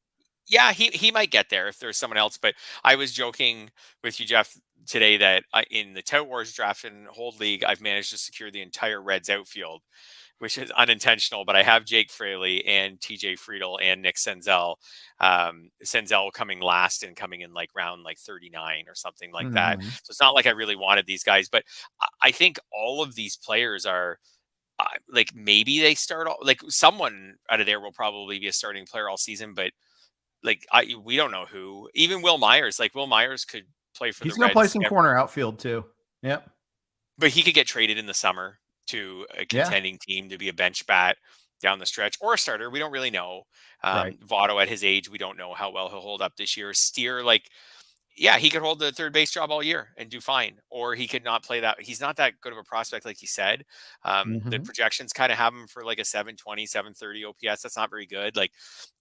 Speaker 2: Yeah, he might get there if there's someone else. But I was joking with you, Jeff, today that in the Tout Wars draft and hold league, I've managed to secure the entire Reds outfield, which is unintentional. But I have Jake Fraley and TJ Friedel and Nick Senzel. Senzel coming last and coming in like round 39 or something like that. So it's not like I really wanted these guys, but I think all of these players are. Like maybe they start like someone out of there will probably be a starting player all season, but we don't know who. Even Will Myers, Will Myers could play for the Reds.
Speaker 1: He's going to play some corner outfield too. Yep.
Speaker 2: But he could get traded in the summer to a contending team to be a bench bat down the stretch or a starter. We don't really know.
Speaker 1: Right.
Speaker 2: Votto at his age, we don't know how well he'll hold up this year. Steer, he could hold the third base job all year and do fine, or he could not play that. He's not that good of a prospect, like he said. The projections kind of have him for like a 720, 730 OPS. That's not very good.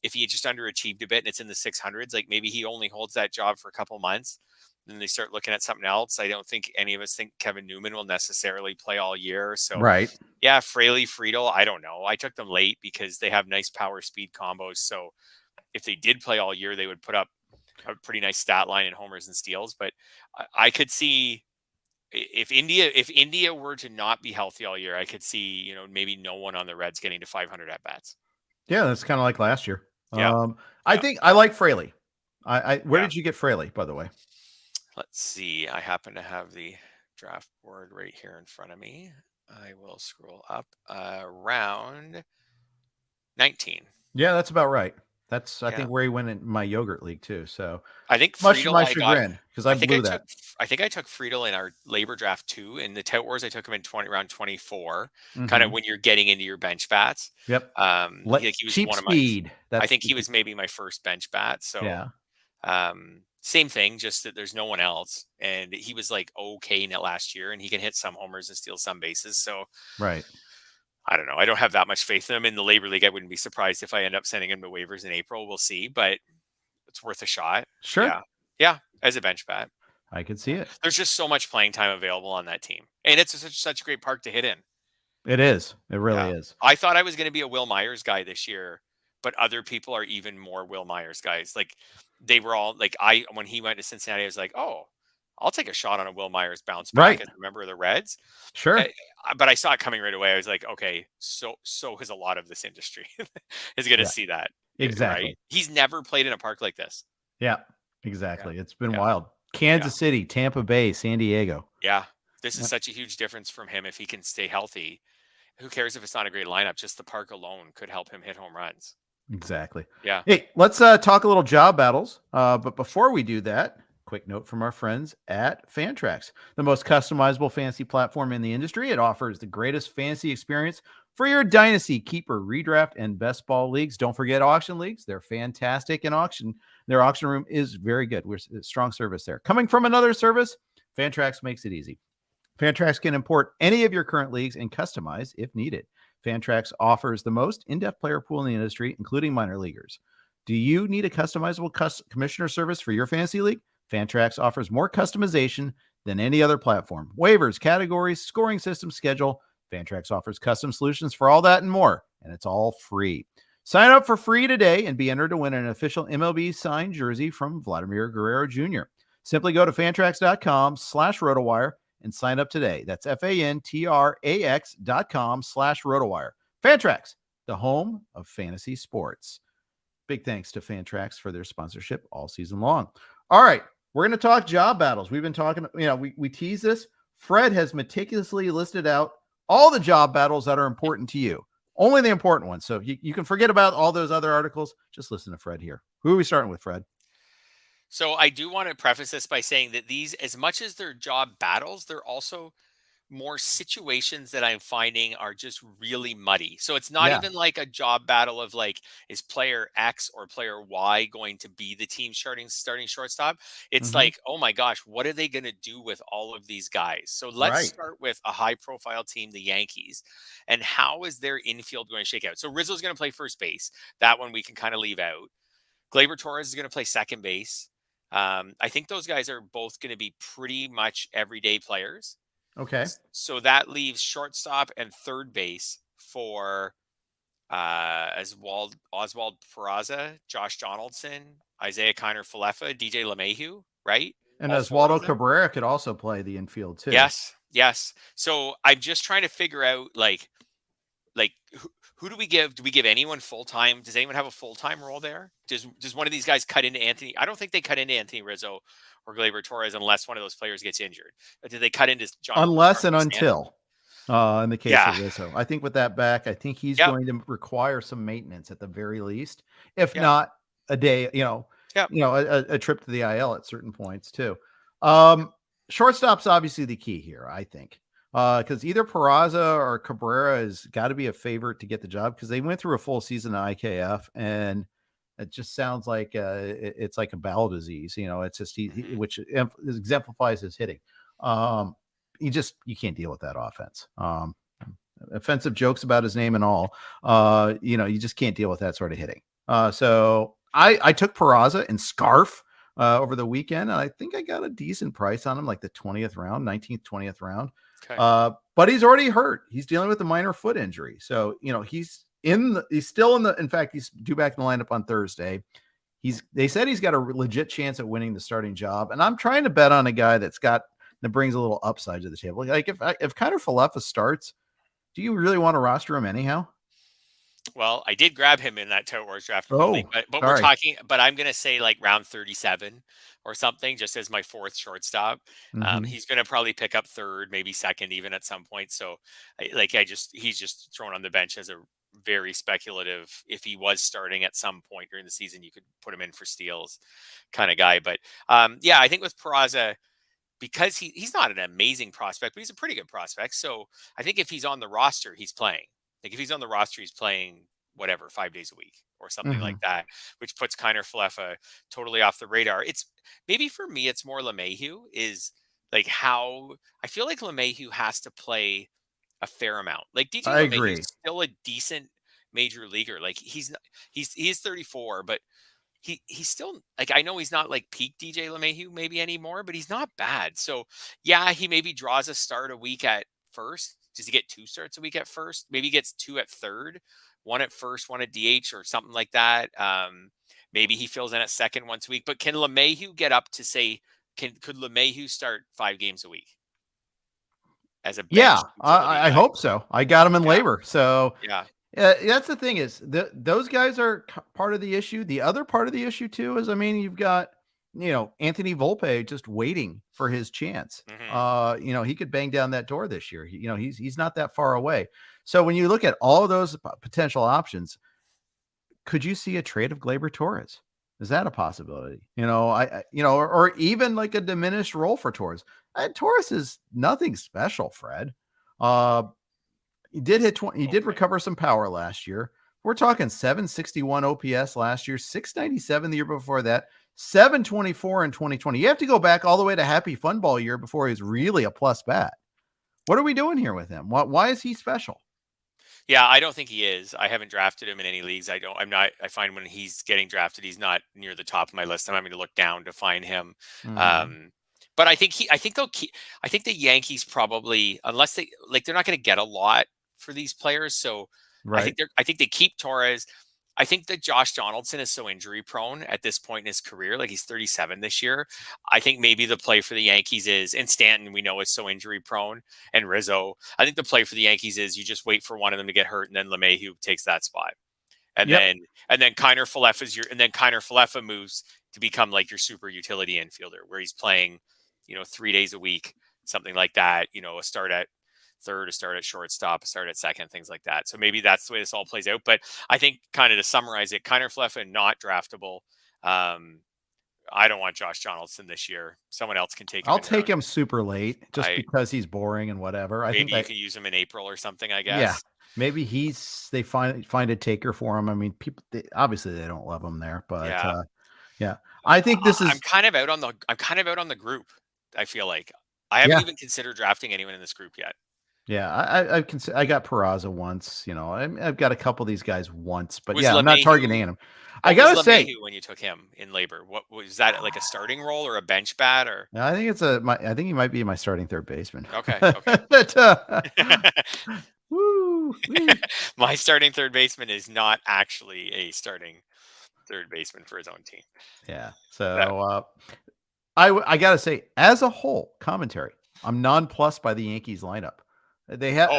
Speaker 2: If he just underachieved a bit and it's in the 600s, maybe he only holds that job for a couple months. Then they start looking at something else. I don't think any of us think Kevin Newman will necessarily play all year. So,
Speaker 1: right.
Speaker 2: Yeah, Fraley, Friedel, I don't know. I took them late because they have nice power speed combos. So if they did play all year, they would put up a pretty nice stat line in homers and steals. But I could see if India were to not be healthy all year, I could see, maybe no one on the Reds getting to 500 at bats.
Speaker 1: Yeah, that's kind of like last year.
Speaker 2: Yeah.
Speaker 1: I think I like Fraley. Where did you get Fraley, by the way?
Speaker 2: Let's see. I happen to have the draft board right here in front of me. I will scroll up around 19.
Speaker 1: Yeah, that's about right. That's I think where he went in my yogurt league too. So
Speaker 2: I think
Speaker 1: much to my chagrin because I blew that.
Speaker 2: I think I took Friedel in our labor draft too. In the Tout Wars, I took him in round 24, kind of when you're getting into your bench bats.
Speaker 1: Yep.
Speaker 2: He was
Speaker 1: cheap
Speaker 2: one of
Speaker 1: speed.
Speaker 2: I think he was maybe my first bench bat. So
Speaker 1: yeah.
Speaker 2: Same thing, just that there's no one else, and he was okay in it last year, and he can hit some homers and steal some bases. So
Speaker 1: right.
Speaker 2: I don't know. I don't have that much faith in him in the labor league. I wouldn't be surprised if I end up sending him to waivers in April. We'll see, but it's worth a shot.
Speaker 1: Sure.
Speaker 2: Yeah. As a bench bat,
Speaker 1: I could see it.
Speaker 2: There's just so much playing time available on that team, and it's such a great park to hit in.
Speaker 1: It is. It really is.
Speaker 2: I thought I was going to be a Will Myers guy this year but other people are even more Will Myers guys. Like they were all like, when he went to Cincinnati, I was like, oh, I'll take a shot on a Will Myers bounce back
Speaker 1: Right.
Speaker 2: as a member of the Reds.
Speaker 1: Sure.
Speaker 2: But I saw it coming right away. I was like, okay, so is a lot of this industry is going to
Speaker 1: Yeah.
Speaker 2: see that.
Speaker 1: Exactly.
Speaker 2: Right? He's never played in a park like this.
Speaker 1: Yeah. Exactly.
Speaker 2: Yeah.
Speaker 1: It's been
Speaker 2: Yeah.
Speaker 1: wild. Kansas City, Tampa Bay, San Diego.
Speaker 2: Yeah. This is such a huge difference from him if he can stay healthy. Who cares if it's not a great lineup? Just the park alone could help him hit home runs.
Speaker 1: Exactly.
Speaker 2: Yeah.
Speaker 1: Hey, let's talk a little job battles. But before we do that, quick note from our friends at Fantrax, the most customizable fantasy platform in the industry. It offers the greatest fantasy experience for your dynasty, keeper, redraft, and best ball leagues. Don't forget auction leagues. They're fantastic in auction. Their auction room is very good. We're strong service there. Coming from another service, Fantrax makes it easy. Fantrax can import any of your current leagues and customize if needed. Fantrax offers the most in-depth player pool in the industry, including minor leaguers. Do you need a customizable commissioner service for your fantasy league? Fantrax offers more customization than any other platform. Waivers, categories, scoring system, schedule. Fantrax offers custom solutions for all that and more, and it's all free. Sign up for free today and be entered to win an official MLB signed jersey from Vladimir Guerrero Jr. Simply go to fantrax.com/rotowire and sign up today. That's fantrax.com/rotowire. Fantrax, the home of fantasy sports. Big thanks to Fantrax for their sponsorship all season long. All right, we're going to talk job battles. We've been talking, we tease this. Fred has meticulously listed out all the job battles that are important to you. Only the important ones. So you can forget about all those other articles. Just listen to Fred here. Who are we starting with, Fred?
Speaker 2: So I do want to preface this by saying that these, as much as they're job battles, they're also more situations that I'm finding are just really muddy. So it's not even like a job battle of like, is player X or player Y going to be the team starting shortstop? It's like, oh my gosh, what are they going to do with all of these guys? So let's start with a high profile team, the Yankees, and how is their infield going to shake out? So Rizzo's going to play first base. That one we can kind of leave out. Gleyber Torres is going to play second base. I think those guys are both going to be pretty much everyday players.
Speaker 1: Okay.
Speaker 2: So that leaves shortstop and third base for Oswald Peraza, Josh Donaldson, Isaiah Kiner-Falefa, DJ LeMahieu, right?
Speaker 1: And Oswaldo Cabrera could also play the infield too.
Speaker 2: Yes. So I'm just trying to figure out like who do we give? Do we give anyone full time? Does anyone have a full time role there? Does one of these guys cut into Anthony? I don't think they cut into Anthony Rizzo or Gleyber Torres unless one of those players gets injured. But do they cut into John?
Speaker 1: Unless and until, in the case of Rizzo, I think with that back, I think he's going to require some maintenance at the very least, if not a day. A trip to the IL at certain points too. Shortstop's obviously the key here, I think. Because either Peraza or Cabrera has got to be a favorite to get the job because they went through a full season of IKF, and it just sounds like it's like a bowel disease. It's just which exemplifies his hitting. You can't deal with that offense. Offensive jokes about his name and all. You just can't deal with that sort of hitting. So I took Peraza and Scarf over the weekend, and I think I got a decent price on him, like the 20th round, 19th, 20th round. Okay. But he's already hurt. He's dealing with a minor foot injury. So, he's still in fact, he's due back in the lineup on Thursday. They said he's got a legit chance at winning the starting job. And I'm trying to bet on a guy that brings a little upside to the table. Like if Kiner-Falefa starts, do you really want to roster him anyhow?
Speaker 2: Well, I did grab him in that Tout Wars draft, but we're talking. But I'm going to say like round 37 or something, just as my fourth shortstop. He's going to probably pick up third, maybe second, even at some point. So, he's just thrown on the bench as a very speculative. If he was starting at some point during the season, you could put him in for steals, kind of guy. But I think with Peraza, because he's not an amazing prospect, but he's a pretty good prospect. So I think if he's on the roster, he's playing. Like if he's on the roster, he's playing 5 days a week or something like that, which puts Kiner-Falefa totally off the radar. It's maybe for me, it's more LeMahieu is like how I feel like LeMahieu has to play a fair amount. Like DJ LeMahieu is still a decent major leaguer. Like he's 34, but he's still like, I know he's not like peak DJ LeMahieu maybe anymore, but he's not bad. So he maybe draws a start a week at first, does he get 2 starts a week at first? Maybe he gets 2 at third, 1 at first, 1 at DH or something like that. Maybe he fills in at second once a week. But can LeMahieu get up to say, could LeMahieu start 5 games a week as a bench
Speaker 1: Yeah,
Speaker 2: utility
Speaker 1: I
Speaker 2: guy?
Speaker 1: hope so. I got him in
Speaker 2: Yeah.
Speaker 1: labor. So
Speaker 2: Yeah.
Speaker 1: that's the thing is those guys are part of the issue. The other part of the issue too is, I mean, you've got, Anthony Volpe just waiting for his chance. He could bang down that door this year. He's not that far away. So when you look at all of those potential options, could you see a trade of Gleyber Torres? Is that a possibility? Or even like a diminished role for Torres. Torres is nothing special, Fred. He did hit 20. He did recover some power last year. We're talking 761 OPS last year, 697 the year before that, 724 in 2020. You have to go back all the way to Happy Fun Ball year before he's really a plus bat. What are we doing here with him? Why is he special?
Speaker 2: Yeah, I don't think he is. I haven't drafted him in any leagues. I find when he's getting drafted, he's not near the top of my list. I'm having to look down to find him. But I think the Yankees probably, unless they're not going to get a lot for these players. So
Speaker 1: right.
Speaker 2: I think they keep Torres. I think that Josh Donaldson is so injury prone at this point in his career. Like, he's 37 this year. I think maybe the play for the Yankees is, and Stanton we know is so injury prone, and Rizzo. I think the play for the Yankees is you just wait for one of them to get hurt, and then LeMahieu takes that spot. And then Kiner Falefa moves to become like your super utility infielder, where he's playing, 3 days a week, something like that. A start at third, a start at shortstop, a start at second, things like that. So maybe that's the way this all plays out. But I think, kind of to summarize it, Kiner Falefa not draftable. I don't want Josh Donaldson this year. Someone else can take him.
Speaker 1: I'll take him super late just because he's boring and whatever. I think
Speaker 2: you could use him in April or something, I guess.
Speaker 1: Yeah. Maybe they find a taker for him. I mean, people obviously they don't love him there, but yeah. I think this is.
Speaker 2: I'm kind of out on the group. I feel like I haven't even considered drafting anyone in this group yet.
Speaker 1: Yeah, I got Peraza once. I've got a couple of these guys once, but I'm not targeting him. I gotta say,
Speaker 2: when you took him in labor, what was that, like a starting role or a bench bat? Or
Speaker 1: I think I think he might be my starting third baseman.
Speaker 2: Okay.
Speaker 1: But, woo.
Speaker 2: My starting third baseman is not actually a starting third baseman for his own team.
Speaker 1: Yeah. So I gotta say, as a whole, commentary, I'm nonplussed by the Yankees lineup. They have,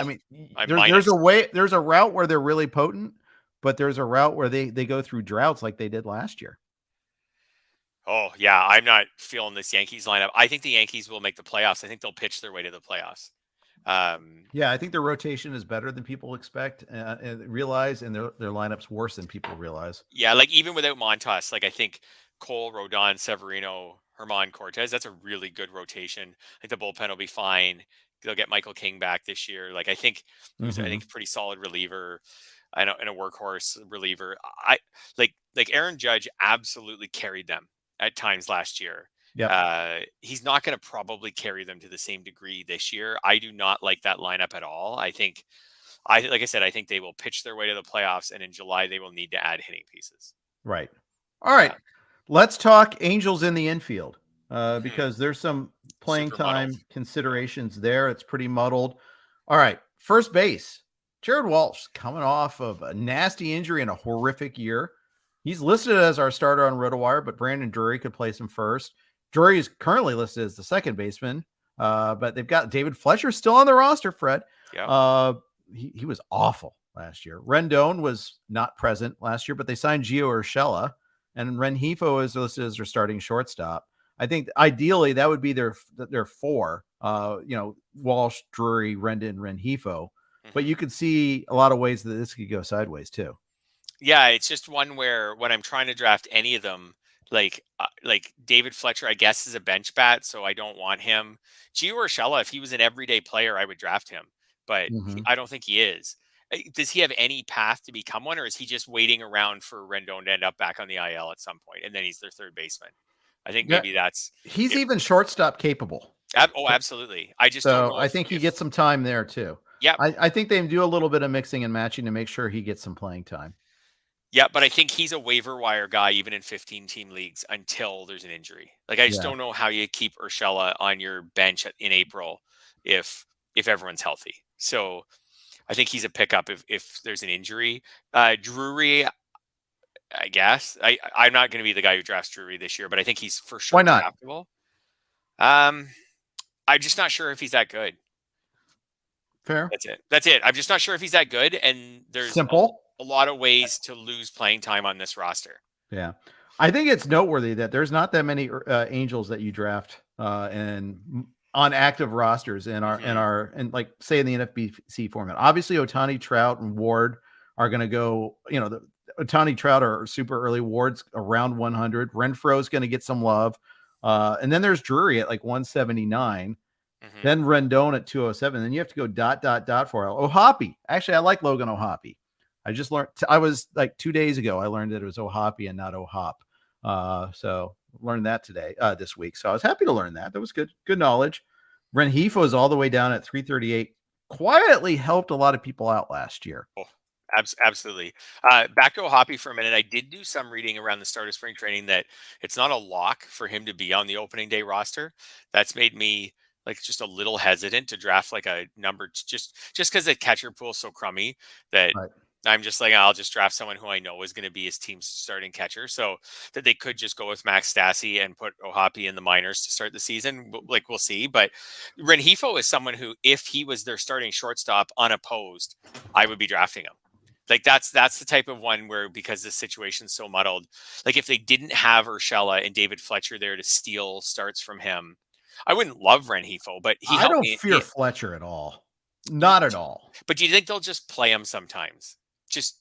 Speaker 1: there's a route where they're really potent, but there's a route where they go through droughts like they did last year.
Speaker 2: Oh yeah, I'm not feeling this Yankees lineup. I think the Yankees will make the playoffs. I think they'll pitch their way to the playoffs.
Speaker 1: I think their rotation is better than people expect and realize, and their lineup's worse than people realize.
Speaker 2: Yeah, like even without Montas, like I think Cole, Rodon, Severino, Herman, Cortez, that's a really good rotation. I think the bullpen will be fine. They'll get Michael King back this year. Like I think I think a pretty solid reliever, and a workhorse reliever. I like Aaron Judge absolutely carried them at times last year.
Speaker 1: Yeah,
Speaker 2: he's not going to probably carry them to the same degree this year. I do not like that lineup at all. I think they will pitch their way to the playoffs, and in July they will need to add hitting pieces.
Speaker 1: Right. All right. Let's talk Angels in the infield because there's some playing time considerations there. It's pretty muddled. All right. First base, Jared Walsh coming off of a nasty injury and a horrific year. He's listed as our starter on RotoWire, but Brandon Drury could place him first. Drury is currently listed as the second baseman, but they've got David Fletcher still on the roster, Fred.
Speaker 2: Yeah.
Speaker 1: He was awful last year. Rendon was not present last year, but they signed Gio Urshela, and Rengifo is listed as their starting shortstop. I think ideally that would be their four, Walsh, Drury, Rendon, Rengifo. But you could see a lot of ways that this could go sideways too.
Speaker 2: Yeah, it's just one where when I'm trying to draft any of them, like David Fletcher, I guess, is a bench bat, so I don't want him. Gio Urshela, if he was an everyday player, I would draft him, but I don't think he is. Does he have any path to become one, or is he just waiting around for Rendon to end up back on the IL at some point, and then he's their third baseman? I think maybe
Speaker 1: he's even shortstop capable.
Speaker 2: Oh, absolutely. I just don't know
Speaker 1: I think he gets some time there too.
Speaker 2: Yeah,
Speaker 1: I think they do a little bit of mixing and matching to make sure he gets some playing time.
Speaker 2: Yeah, but I think he's a waiver wire guy even in 15-team leagues until there's an injury. Like I just don't know how you keep Urshela on your bench in April if everyone's healthy. So I think he's a pickup if there's an injury. Drury, I guess. I'm not going to be the guy who drafts Drury this year, but I think he's for
Speaker 1: Why
Speaker 2: sure
Speaker 1: not?
Speaker 2: draftable. I'm just not sure if he's that good.
Speaker 1: Fair.
Speaker 2: That's it. I'm just not sure if he's that good, and there's
Speaker 1: Simple.
Speaker 2: a lot of ways to lose playing time on this roster.
Speaker 1: Yeah. I think it's noteworthy that there's not that many Angels that you draft and on active rosters in our and like say in the NFBC format. Obviously, Ohtani, Trout, and Ward are going to go. The Ohtani, Trout are super early. Ward's around 100. Renfro's going to get some love, and then there's Drury at like 179. Then Rendon at 207. Then you have to go ... for Ohapi. Actually, I like Logan Ohapi. I just learned. I was like 2 days ago. I learned that it was Ohapi and not Ohop. So learned that today, this week. So I was happy to learn that. That was good knowledge. Rengifo is all the way down at 338. Quietly helped a lot of people out last year.
Speaker 2: Oh, absolutely. Back to Ohapi for a minute. I did do some reading around the start of spring training that it's not a lock for him to be on the opening day roster. That's made me like just a little hesitant to draft like a number just because the catcher pool is so crummy that
Speaker 1: Right.
Speaker 2: I'm just like, I'll just draft someone who I know is going to be his team's starting catcher. So that they could just go with Max Stassi and put Ohapi in the minors to start the season. Like, we'll see. But Rengifo is someone who, if he was their starting shortstop unopposed, I would be drafting him. Like that's the type of one where, because the situation's so muddled, like if they didn't have Urshela and David Fletcher there to steal starts from him, I wouldn't love Rengifo, but
Speaker 1: I don't fear Fletcher at all. Not at all.
Speaker 2: But do you think they'll just play him sometimes? Just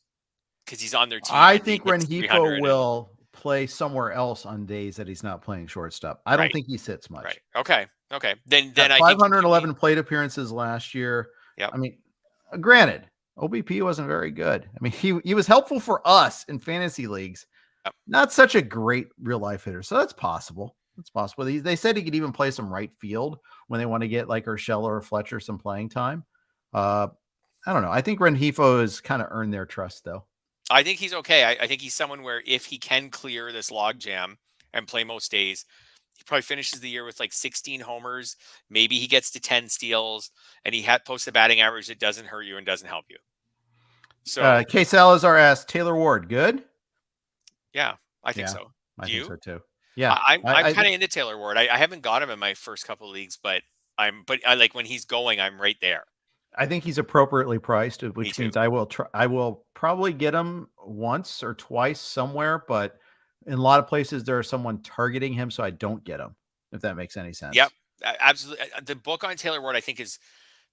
Speaker 2: because he's on their team.
Speaker 1: I think Rengifo will play somewhere else on days that he's not playing shortstop. I don't think he sits much.
Speaker 2: Right. Okay. Then I
Speaker 1: 511 plate appearances last year.
Speaker 2: Yeah.
Speaker 1: I mean, granted, OBP wasn't very good. I mean, he was helpful for us in fantasy leagues.
Speaker 2: Yep.
Speaker 1: Not such a great real life hitter. So that's possible. It's possible. They said he could even play some right field when they want to get like Urshela or Fletcher some playing time. I don't know. I think Rengifo has kind of earned their trust, though.
Speaker 2: I think he's okay. I think he's someone where if he can clear this log jam and play most days, he probably finishes the year with like 16 homers. Maybe he gets to 10 steals, and he posts a batting average that doesn't hurt you and doesn't help you. So
Speaker 1: K. Salazar asked, Taylor Ward, good?
Speaker 2: Yeah, I think so.
Speaker 1: I think so too. Yeah,
Speaker 2: I'm kind of into Taylor Ward. I haven't got him in my first couple of leagues, but I like when he's going, I'm right there.
Speaker 1: I think he's appropriately priced, which means I will probably get him once or twice somewhere, but in a lot of places there is someone targeting him, so I don't get him, if that makes any sense.
Speaker 2: Yep, absolutely. The book on Taylor Ward, I think, is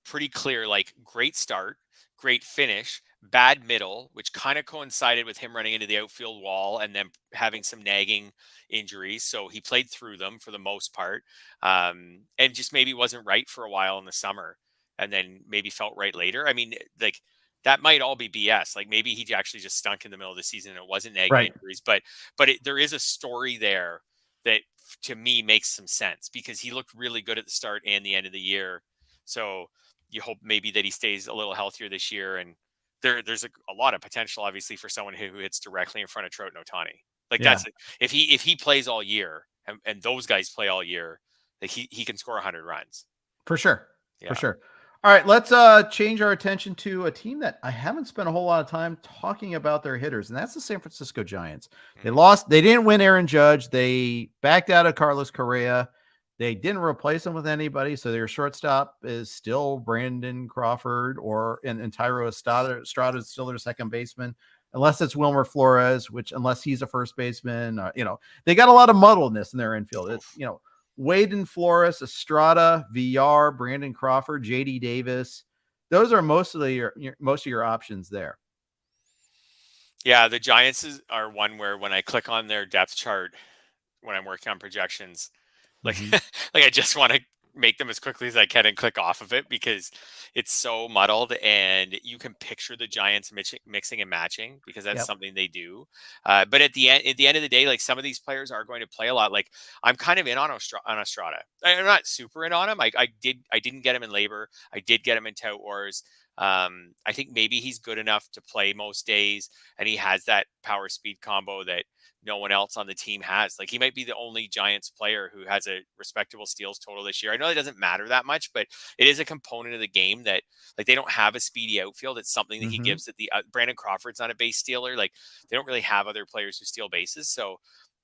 Speaker 2: pretty clear. Like, great start, great finish, bad middle, which kind of coincided with him running into the outfield wall and then having some nagging injuries. So he played through them for the most part, and just maybe wasn't right for a while in the summer, and then maybe felt right later. I mean, like, that might all be BS. Like, maybe he actually just stunk in the middle of the season and it wasn't nagging injuries, but there is a story there that to me makes some sense, because he looked really good at the start and the end of the year. So you hope maybe that he stays a little healthier this year. And there's a lot of potential, obviously, for someone who hits directly in front of Trout and Ohtani. Like, that's if he plays all year and those guys play all year, like he can score 100 runs.
Speaker 1: For sure. Yeah. For sure. All right, let's change our attention to a team that I haven't spent a whole lot of time talking about their hitters, and that's the San Francisco Giants. They lost. They didn't win Aaron Judge. They backed out of Carlos Correa. They didn't replace him with anybody, so their shortstop is still Brandon Crawford, and Tyro Estrada is still their second baseman, unless it's Wilmer Flores, unless he's a first baseman. They got a lot of muddledness in their infield. It's Wade and Flores, Estrada, VR, Brandon Crawford, JD Davis. Those are most of your options there.
Speaker 2: Yeah, the Giants are one where when I click on their depth chart, when I'm working on projections, like I just want to make them as quickly as I can and click off of it, because it's so muddled, and you can picture the Giants mixing and matching, because that's something they do. But at the end of the day, like, some of these players are going to play a lot. Like, I'm kind of in on Estrada. I'm not super in on him. I didn't get him in Labor. I did get him in Tout Wars. I think maybe he's good enough to play most days, and he has that power speed combo that no one else on the team has. Like, he might be the only Giants player who has a respectable steals total this year. I know that doesn't matter that much, but it is a component of the game that, like, they don't have a speedy outfield. It's something that he gives that the Brandon Crawford's not a base stealer. Like, they don't really have other players who steal bases. So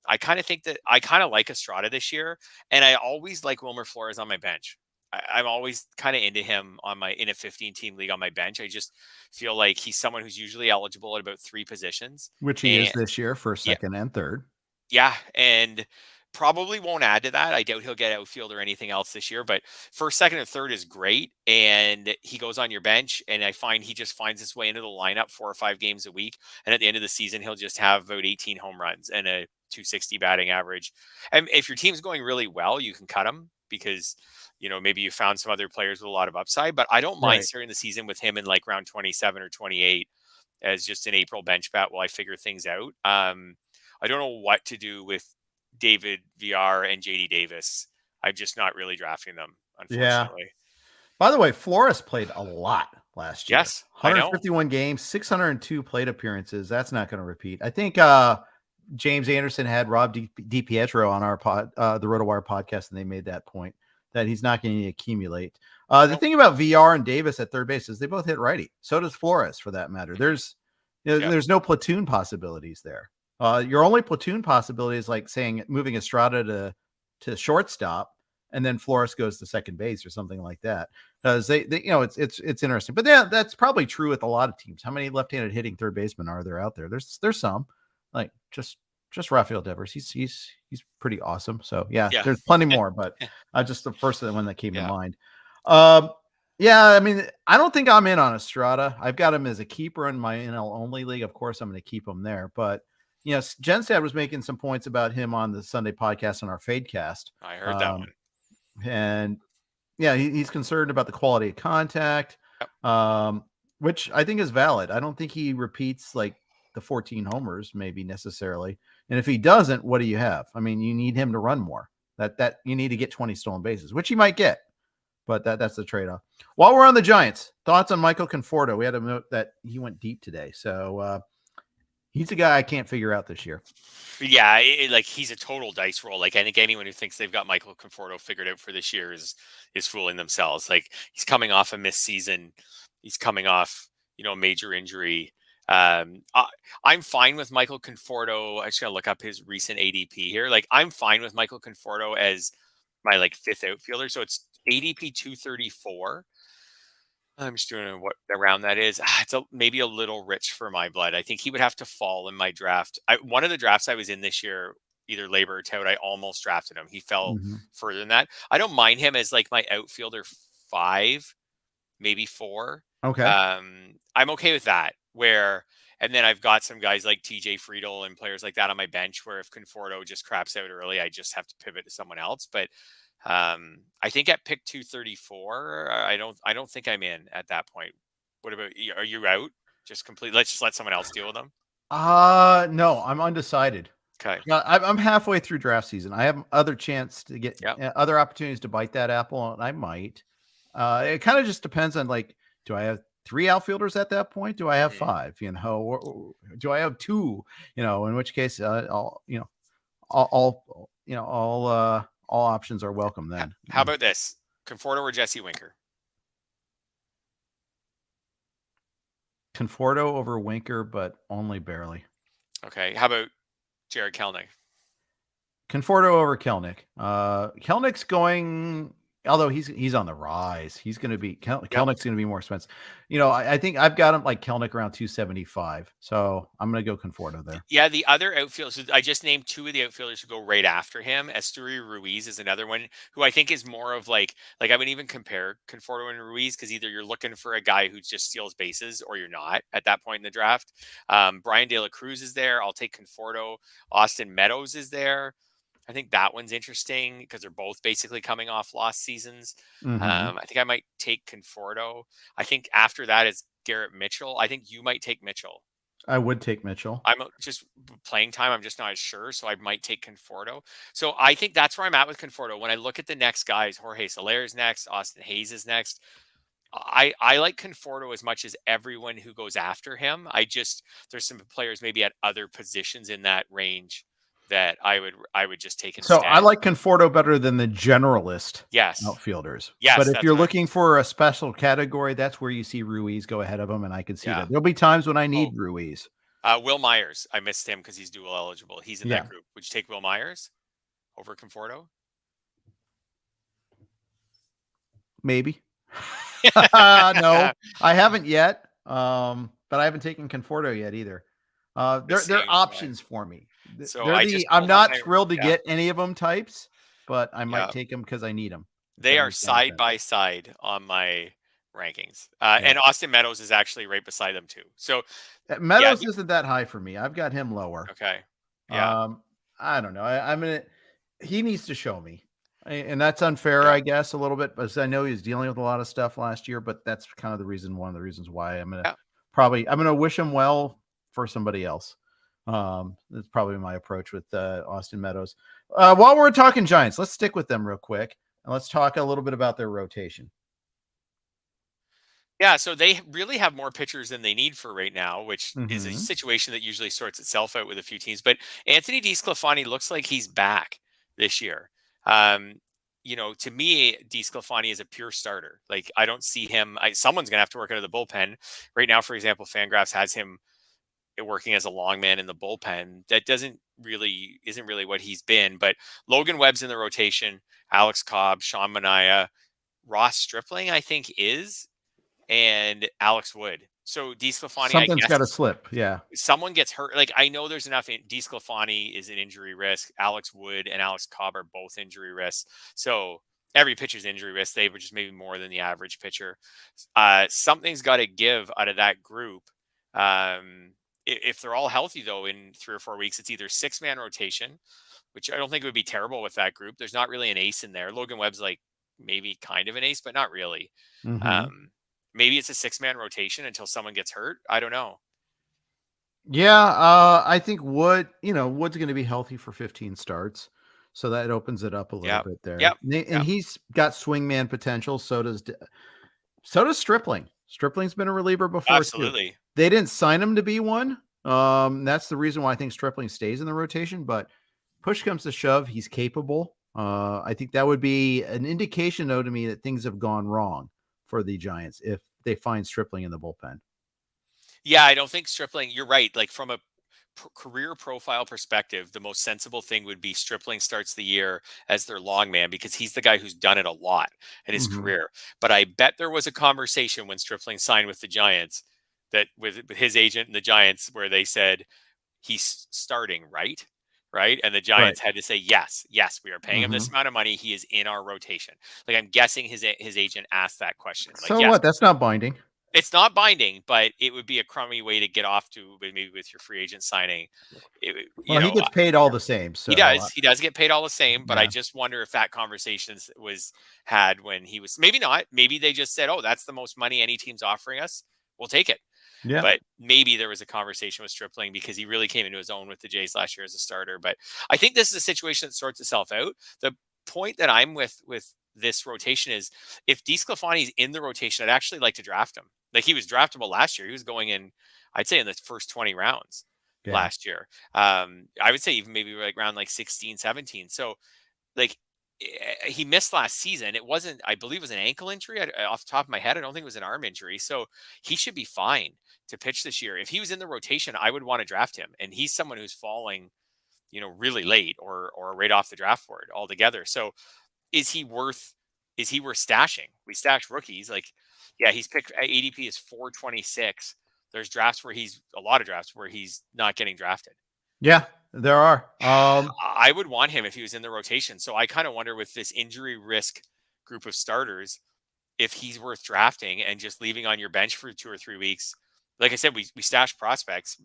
Speaker 2: I kind of think that I kind of like Estrada this year, and I always like Wilmer Flores on my bench. I'm always kind of into him in a 15 team league on my bench. I just feel like he's someone who's usually eligible at about 3 positions.
Speaker 1: Which he is this year for
Speaker 2: Yeah,
Speaker 1: second and third.
Speaker 2: yeah, and probably won't add to that. I doubt he'll get outfield or anything else this year, but first, second, and third is great. And he goes on your bench, and I find he just finds his way into the lineup 4 or 5 games a week. And at the end of the season, he'll just have about 18 home runs and a 260 batting average. And if your team's going really well, you can cut him because, maybe you found some other players with a lot of upside. But I don't mind starting the season with him in like round 27 or 28 as just an April bench bat while I figure things out. I don't know what to do with David VR and JD Davis. I'm just not really drafting them, unfortunately.
Speaker 1: By the way, Flores played a lot last year.
Speaker 2: Yes,
Speaker 1: 151 games, 602 plate appearances. That's not going to repeat. I think James Anderson had Rob DiPietro on our the RotoWire podcast, and they made that point that he's not going to accumulate. The thing about VR and Davis at third base is they both hit righty. So does Flores, for that matter. There's no platoon possibilities there. Your only platoon possibility is like saying moving Estrada to shortstop, and then Flores goes to second base or something like that. Because they it's interesting. But yeah, that's probably true with a lot of teams. How many left-handed hitting third basemen are there out there? There's some, like just Rafael Devers. He's pretty awesome. So yeah, there's plenty more, but just the first one that came to mind. Yeah, I mean, I don't think I'm in on Estrada. I've got him as a keeper in my NL only league. Of course, I'm going to keep him there. But Jenstad was making some points about him on the Sunday podcast on our Fadecast.
Speaker 2: I heard that one.
Speaker 1: And yeah, he's concerned about the quality of contact, which I think is valid. I don't think he repeats like the 14 homers, maybe necessarily. And if he doesn't, what do you have? I mean, you need him to run more. That you need to get 20 stolen bases, which he might get. But that's the trade-off. While we're on the Giants, thoughts on Michael Conforto? We had a note that he went deep today. So he's a guy I can't figure out this year.
Speaker 2: Yeah, like he's a total dice roll. Like I think anyone who thinks they've got Michael Conforto figured out for this year is fooling themselves. Like he's coming off a missed season. He's coming off, a major injury. I'm fine with Michael Conforto. I just gotta look up his recent ADP here. Like I'm fine with Michael Conforto as my like 5th outfielder. So it's ADP 234. I'm just doing what around that is. It's maybe a little rich for my blood. I think he would have to fall in my draft. One of the drafts I was in this year, either labor or tout, I almost drafted him. He fell further than that. I don't mind him as like my outfielder 5, maybe 4.
Speaker 1: Okay.
Speaker 2: I'm okay with that. And then I've got some guys like TJ Friedel and players like that on my bench where if Conforto just craps out early, I just have to pivot to someone else. But I think at pick 234, I don't think I'm in at that point. What about you? Are you out? Just complete. Let's just let someone else deal with them.
Speaker 1: No, I'm undecided.
Speaker 2: Okay.
Speaker 1: I'm halfway through draft season. I have other chance to get other opportunities to bite that apple, and I might. It kind of just depends on like, do I have 3 outfielders at that point? Do I have 5? Or do I have 2? In which case, all options are welcome then.
Speaker 2: How about this? Conforto or Jesse Winker?
Speaker 1: Conforto over Winker, but only barely.
Speaker 2: Okay. How about Jared Kelenic?
Speaker 1: Conforto over Kelenic. Kelnic's going, although he's on the rise. He's going to be Kelnic's going to be more expensive. I think I've got him like Kelenic around 275. So I'm going to go Conforto there.
Speaker 2: Yeah, the other outfielders, I just named 2 of the outfielders who go right after him. Esteury Ruiz is another one who I think is more of like I would even compare Conforto and Ruiz because either you're looking for a guy who just steals bases or you're not at that point in the draft. Brian De La Cruz is there. I'll take Conforto. Austin Meadows is there. I think that one's interesting because they're both basically coming off lost seasons. I think I might take Conforto. I think after that is Garrett Mitchell. I think you might take Mitchell.
Speaker 1: I would take Mitchell.
Speaker 2: I'm just playing time. I'm just not as sure. So I might take Conforto. So I think that's where I'm at with Conforto. When I look at the next guys, Jorge Soler is next. Austin Hayes is next. I like Conforto as much as everyone who goes after him. There's some players maybe at other positions in that range that I would just take
Speaker 1: So I
Speaker 2: instead.
Speaker 1: like Conforto better than the generalist
Speaker 2: Yes.
Speaker 1: outfielders. But
Speaker 2: Yes,
Speaker 1: if
Speaker 2: that's
Speaker 1: you're
Speaker 2: what I
Speaker 1: looking for a special category, that's where you see Ruiz go ahead of him, and I can see
Speaker 2: yeah.
Speaker 1: that. There'll be times when I
Speaker 2: Oh,
Speaker 1: need Ruiz.
Speaker 2: Will Myers. I missed him because he's dual eligible. He's in that
Speaker 1: Yeah,
Speaker 2: group. Would you take Will Myers over Conforto?
Speaker 1: maybe. No, I haven't yet. But I haven't taken Conforto yet either.
Speaker 2: The
Speaker 1: They're
Speaker 2: same.
Speaker 1: options for me.
Speaker 2: So
Speaker 1: They're
Speaker 2: I
Speaker 1: the
Speaker 2: just
Speaker 1: I'm
Speaker 2: pulled up
Speaker 1: not
Speaker 2: my
Speaker 1: thrilled to
Speaker 2: yeah.
Speaker 1: get any of them types, but I might
Speaker 2: Yeah.
Speaker 1: take them because I need them. If
Speaker 2: They
Speaker 1: that
Speaker 2: are
Speaker 1: makes any
Speaker 2: side
Speaker 1: sense.
Speaker 2: by side on my rankings.
Speaker 1: Yeah.
Speaker 2: And Austin Meadows is actually right beside them too. So yeah,
Speaker 1: Meadows isn't that high for me. I've got him lower.
Speaker 2: okay. Yeah.
Speaker 1: I don't know. I'm gonna. He needs to show me, and that's unfair,
Speaker 2: Yeah.
Speaker 1: I guess, a little bit. Because I know he was dealing with a lot of stuff last year, but that's kind of the reason. One of the reasons why I'm gonna wish him well for somebody else. That's probably my approach with Austin Meadows. While we're talking Giants, let's stick with them real quick and let's talk a little bit about their rotation.
Speaker 2: Yeah, so they really have more pitchers than they need for right now, which is a
Speaker 1: Mm-hmm.
Speaker 2: situation that usually sorts itself out with a few teams. But Anthony DeSclafani looks like he's back this year. Um, to me, DeSclafani is a pure starter. Like I don't see him. Someone's gonna have to work out of the bullpen right now. For example, Fangraphs has him working as a long man in the bullpen. That isn't really what he's been. But Logan Webb's in the rotation. Alex Cobb, Sean Manaea, Ross Stripling, I think is and Alex Wood. So DeSclafani, I
Speaker 1: Something's got to
Speaker 2: guess
Speaker 1: slip. Yeah.
Speaker 2: someone gets hurt. Like I know there's enough. DeSclafani is an injury risk. Alex Wood and Alex Cobb are both injury risks. So every pitcher's injury risk. They were just maybe more than the average pitcher. Something's got to give out of that group. If they're all healthy though, in 3 or 4 weeks, it's either 6-man rotation, which I don't think it would be terrible with that group. There's not really an ace in there. Logan Webb's like maybe kind of an ace, but not really.
Speaker 1: Mm-hmm.
Speaker 2: Maybe it's a 6-man rotation until someone gets hurt. I don't know.
Speaker 1: Yeah, I think Wood's going to be healthy for 15 starts, so that opens it up a little bit there.
Speaker 2: Yep.
Speaker 1: And he's got swingman potential. So does Stripling. Stripling's been a reliever before.
Speaker 2: Absolutely.
Speaker 1: Too. They didn't sign him to be one. That's the reason why I think Stripling stays in the rotation. But push comes to shove, he's capable. I think that would be an indication, though, to me that things have gone wrong for the Giants if they find Stripling in the bullpen.
Speaker 2: Yeah, I don't think Stripling, you're right. Like from a career profile perspective, the most sensible thing would be Stripling starts the year as their long man because he's the guy who's done it a lot in his career. But I bet there was a conversation when Stripling signed with the Giants that with his agent and the Giants where they said he's starting, right? Right. And the Giants had to say, yes, we are paying him this amount of money. He is in our rotation. Like I'm guessing his agent asked that question. Like,
Speaker 1: So
Speaker 2: yes,
Speaker 1: what? That's not binding.
Speaker 2: it's not binding, but it would be a crummy way to get off to maybe with your free agent signing.
Speaker 1: He gets paid all the same. So
Speaker 2: he does get paid all the same, but I just wonder if that conversation was had when he was, maybe not, maybe they just said, oh, that's the most money any team's offering us. We'll take it.
Speaker 1: Yeah.
Speaker 2: But maybe there was a conversation with Stripling because he really came into his own with the Jays last year as a starter. But I think this is a situation that sorts itself out. The point that I'm with this rotation is if DeSclafani's in the rotation, I'd actually like to draft him. Like he was draftable last year. He was going in, I'd say in the first 20 rounds last year. I would say even maybe like around like 16, 17. So like he missed last season. It wasn't, I believe it was an ankle injury off the top of my head. I don't think it was an arm injury. So he should be fine to pitch this year. If he was in the rotation, I would want to draft him. And he's someone who's falling, really late or right off the draft board altogether. So is he worth stashing? We stash rookies. Like, yeah, he's picked ADP is 426. There's a lot of drafts where he's not getting drafted.
Speaker 1: Yeah, there are.
Speaker 2: I would want him if he was in the rotation. So I kind of wonder with this injury risk group of starters, if he's worth drafting and just leaving on your bench for 2 or 3 weeks. Like I said, we stash prospects.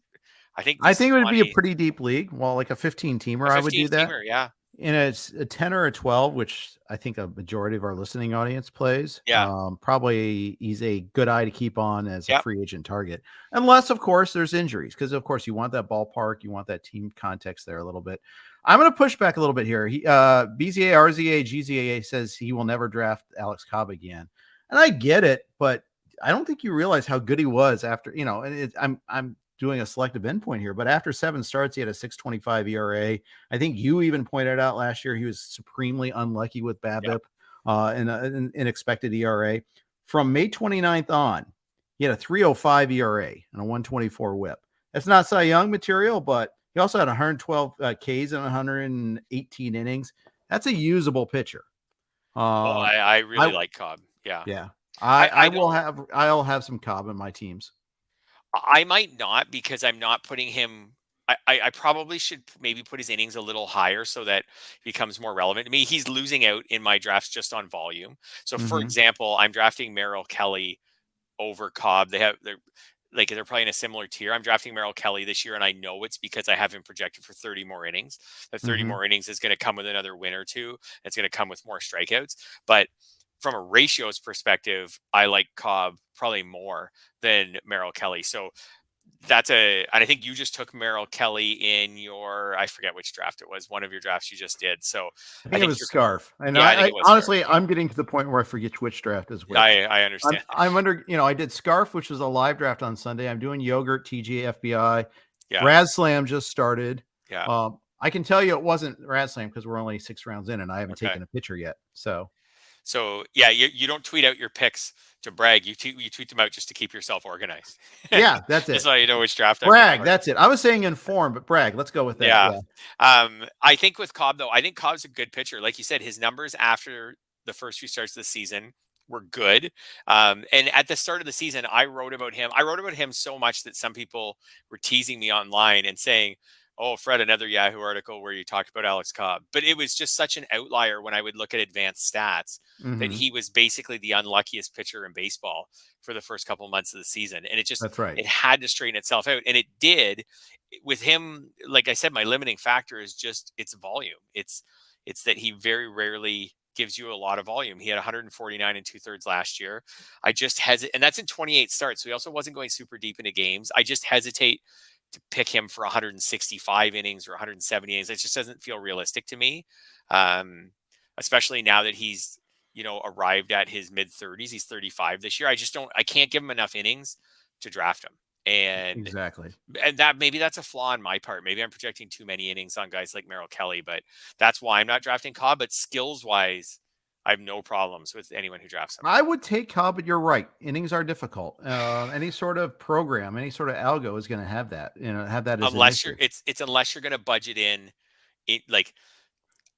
Speaker 2: I think
Speaker 1: it would be a pretty deep league. Well, like a 15-teamer, I would do that.
Speaker 2: Yeah.
Speaker 1: And it's a 10 or a 12, which I think a majority of our listening audience plays.
Speaker 2: Yeah.
Speaker 1: Probably he's a good eye to keep on as a free agent target. Unless, of course, there's injuries. Because, of course, you want that ballpark. You want that team context there a little bit. I'm going to push back a little bit here. BZA, RZA, GZA says he will never draft Alex Cobb again. And I get it, but I don't think you realize how good he was after, and I'm doing a selective endpoint here, but after 7 starts, he had a 6.25 ERA. I think you even pointed out last year he was supremely unlucky with BABIP and an expected ERA. From May 29th on, he had a 3.05 ERA and a 124 whip. That's not Cy Young material, but he also had 112 Ks and 118 innings. That's a usable pitcher.
Speaker 2: I really like Cobb. Yeah.
Speaker 1: Yeah. I'll have some Cobb in my teams.
Speaker 2: I might not, because I'm not putting him. I probably should maybe put his innings a little higher so that he becomes more relevant to me. He's losing out in my drafts just on volume. So, for example, I'm drafting Merrill Kelly over Cobb. They're probably in a similar tier. I'm drafting Merrill Kelly this year, and I know it's because I have him projected for 30 more innings. The 30 more innings is going to come with another win or two. It's going to come with more strikeouts. But from a ratios perspective, I like Cobb probably more than Merrill Kelly. So and I think you just took Merrill Kelly in I forget which draft it was, one of your drafts you just did. So
Speaker 1: I think it was Scarf. And
Speaker 2: yeah,
Speaker 1: I honestly, Scarf. I'm getting to the point where I forget which draft is which.
Speaker 2: I understand.
Speaker 1: I'm under, I did Scarf, which was a live draft on Sunday. I'm doing Yogurt, TG, FBI. Yeah. Raz Slam just started.
Speaker 2: Yeah.
Speaker 1: I can tell you it wasn't Raz Slam because we're only 6 rounds in and I haven't taken a pitcher yet.
Speaker 2: So yeah, you don't tweet out your picks to brag. You tweet them out just to keep yourself organized.
Speaker 1: Yeah, that's it.
Speaker 2: That's why you know which draft.
Speaker 1: Brag, that's it. I was saying inform, but brag. Let's go with that.
Speaker 2: Yeah. I think with Cobb though, I think Cobb's a good pitcher. Like you said, his numbers after the first few starts of the season were good. And at the start of the season, I wrote about him so much that some people were teasing me online and saying, "Oh, Fred, another Yahoo article where you talked about Alex Cobb." But it was just such an outlier when I would look at advanced stats that he was basically the unluckiest pitcher in baseball for the first couple of months of the season. And that's right. It had to straighten itself out. And it did with him. Like I said, my limiting factor is just its volume. It's that he very rarely gives you a lot of volume. He had 149 and 2/3 last year. I just hesitate, and that's in 28 starts. So he also wasn't going super deep into games. I just hesitate to pick him for 165 innings or 170 innings. It just doesn't feel realistic to me. Especially now that he's, arrived at his mid 30s. He's 35 this year. I can't give him enough innings to draft him. And
Speaker 1: exactly.
Speaker 2: And maybe that's a flaw on my part. Maybe I'm projecting too many innings on guys like Merrill Kelly, but that's why I'm not drafting Cobb. But skills wise, I have no problems with anyone who drafts him.
Speaker 1: I would take Cobb, but you're right. Innings are difficult. Any sort of program, any sort of algo is going to have that.
Speaker 2: Unless you're going to budget in it like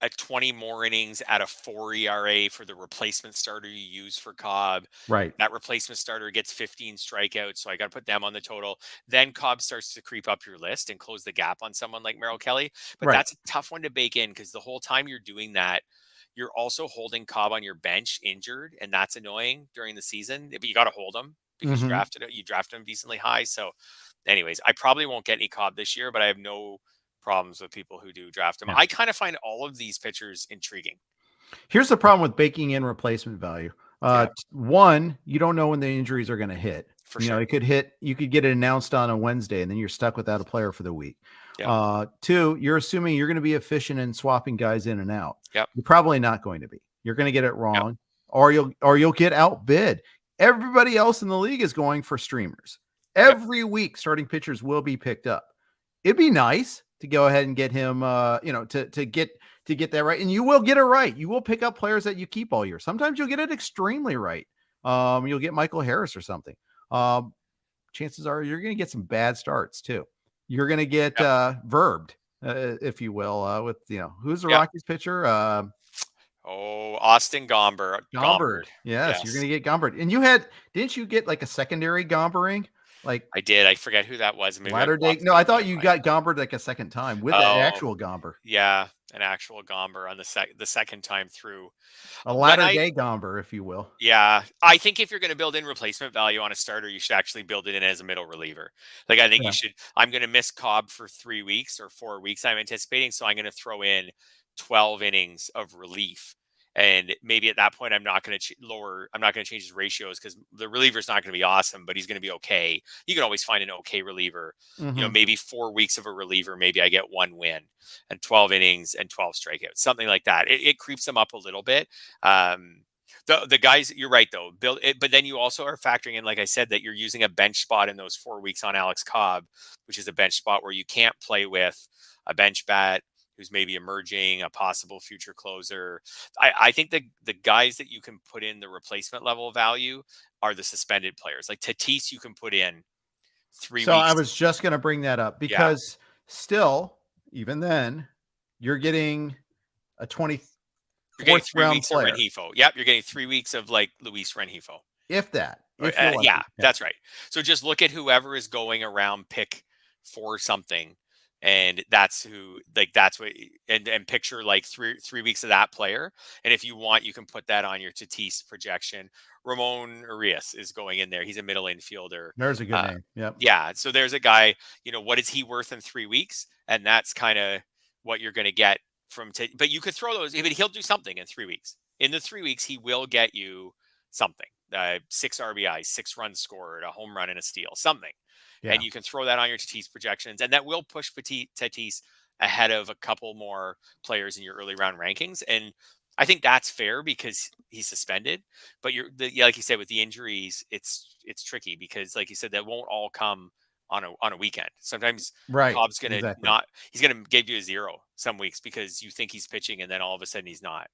Speaker 2: a 20 more innings at a 4 ERA for the replacement starter you use for Cobb.
Speaker 1: Right.
Speaker 2: That replacement starter gets 15 strikeouts, so I got to put them on the total. Then Cobb starts to creep up your list and close the gap on someone like Merrill Kelly. But that's a tough one to bake in because the whole time you're doing that, you're also holding Cobb on your bench injured, and that's annoying during the season. But you got to hold him because you drafted him decently high. So, anyways, I probably won't get any Cobb this year, but I have no problems with people who do draft him. Yeah. I kind of find all of these pitchers intriguing.
Speaker 1: Here's the problem with baking in replacement value. One, you don't know when the injuries are going to hit.
Speaker 2: For sure.
Speaker 1: You could get it announced on a Wednesday and then you're stuck without a player for the week.
Speaker 2: Yeah.
Speaker 1: Two, you're assuming you're going to be efficient in swapping guys in and out.
Speaker 2: Yep.
Speaker 1: You're probably not going to be. You're going to get it wrong, or you'll get outbid. Everybody else in the league is going for streamers. Every week, starting pitchers will be picked up. It'd be nice to go ahead and get him, to get that right. And you will get it right. You will pick up players that you keep all year. Sometimes you'll get it extremely right. You'll get Michael Harris or something. Chances are you're going to get some bad starts too. You're going to get verbed, if you will, with, who's the Rockies pitcher?
Speaker 2: Austin Gomber.
Speaker 1: Yes, you're going to get Gomber. And didn't you get like a secondary Gombering? Like
Speaker 2: I did. I forget who that was.
Speaker 1: Maybe latter day. No, I thought you got Gomber like a second time with an actual Gomber.
Speaker 2: Yeah, an actual Gomber on the second time through.
Speaker 1: A latter day Gomber, if you will.
Speaker 2: Yeah, I think if you're going to build in replacement value on a starter, you should actually build it in as a middle reliever. Like I think you should. I'm going to miss Cobb for 3 weeks or 4 weeks. I'm anticipating, so I'm going to throw in 12 innings of relief. And maybe at that point, I'm not going to change his ratios because the reliever is not going to be awesome, but he's going to be okay. You can always find an okay reliever. Maybe 4 weeks of a reliever. Maybe I get 1 win and 12 innings and 12 strikeouts, something like that. It creeps them up a little bit. The guys, you're right though. But then you also are factoring in, like I said, that you're using a bench spot in those 4 weeks on Alex Cobb, which is a bench spot where you can't play with a bench bat who's maybe emerging, a possible future closer. I think the guys that you can put in the replacement level value are the suspended players. Like Tatis, you can put in 3
Speaker 1: So I
Speaker 2: weeks.
Speaker 1: was just going to bring that up
Speaker 2: Yeah.
Speaker 1: because still, even then, you're getting a 24th
Speaker 2: You're getting 3
Speaker 1: round
Speaker 2: weeks of
Speaker 1: player,
Speaker 2: Rengifo. Yep, you're getting 3 weeks of like Luis Rengifo.
Speaker 1: if that. If you're lucky.
Speaker 2: Yeah, that's right. So just look at whoever is going around pick for something, and that's who, like, that's what, and picture like three weeks of that player. And if you want, you can put that on your Tatis projection. Ramon Urias is going in there. He's a middle infielder.
Speaker 1: There's a good name. Yep.
Speaker 2: Yeah. So there's a guy, what is he worth in 3 weeks? And that's kind of what you're going to get from, but you could throw those, but he'll do something in 3 weeks. In the 3 weeks, he will get you something. 6 RBIs, 6 runs scored, a home run and a steal, something. Yeah. And you can throw that on your Tatis projections, and that will push Tatis ahead of a couple more players in your early round rankings. And I think that's fair because he's suspended. But like you said, with the injuries, it's tricky because, like you said, that won't all come on a weekend. Sometimes Cobb's going to he's going to give you a 0 some weeks because you think he's pitching, and then all of a sudden he's not.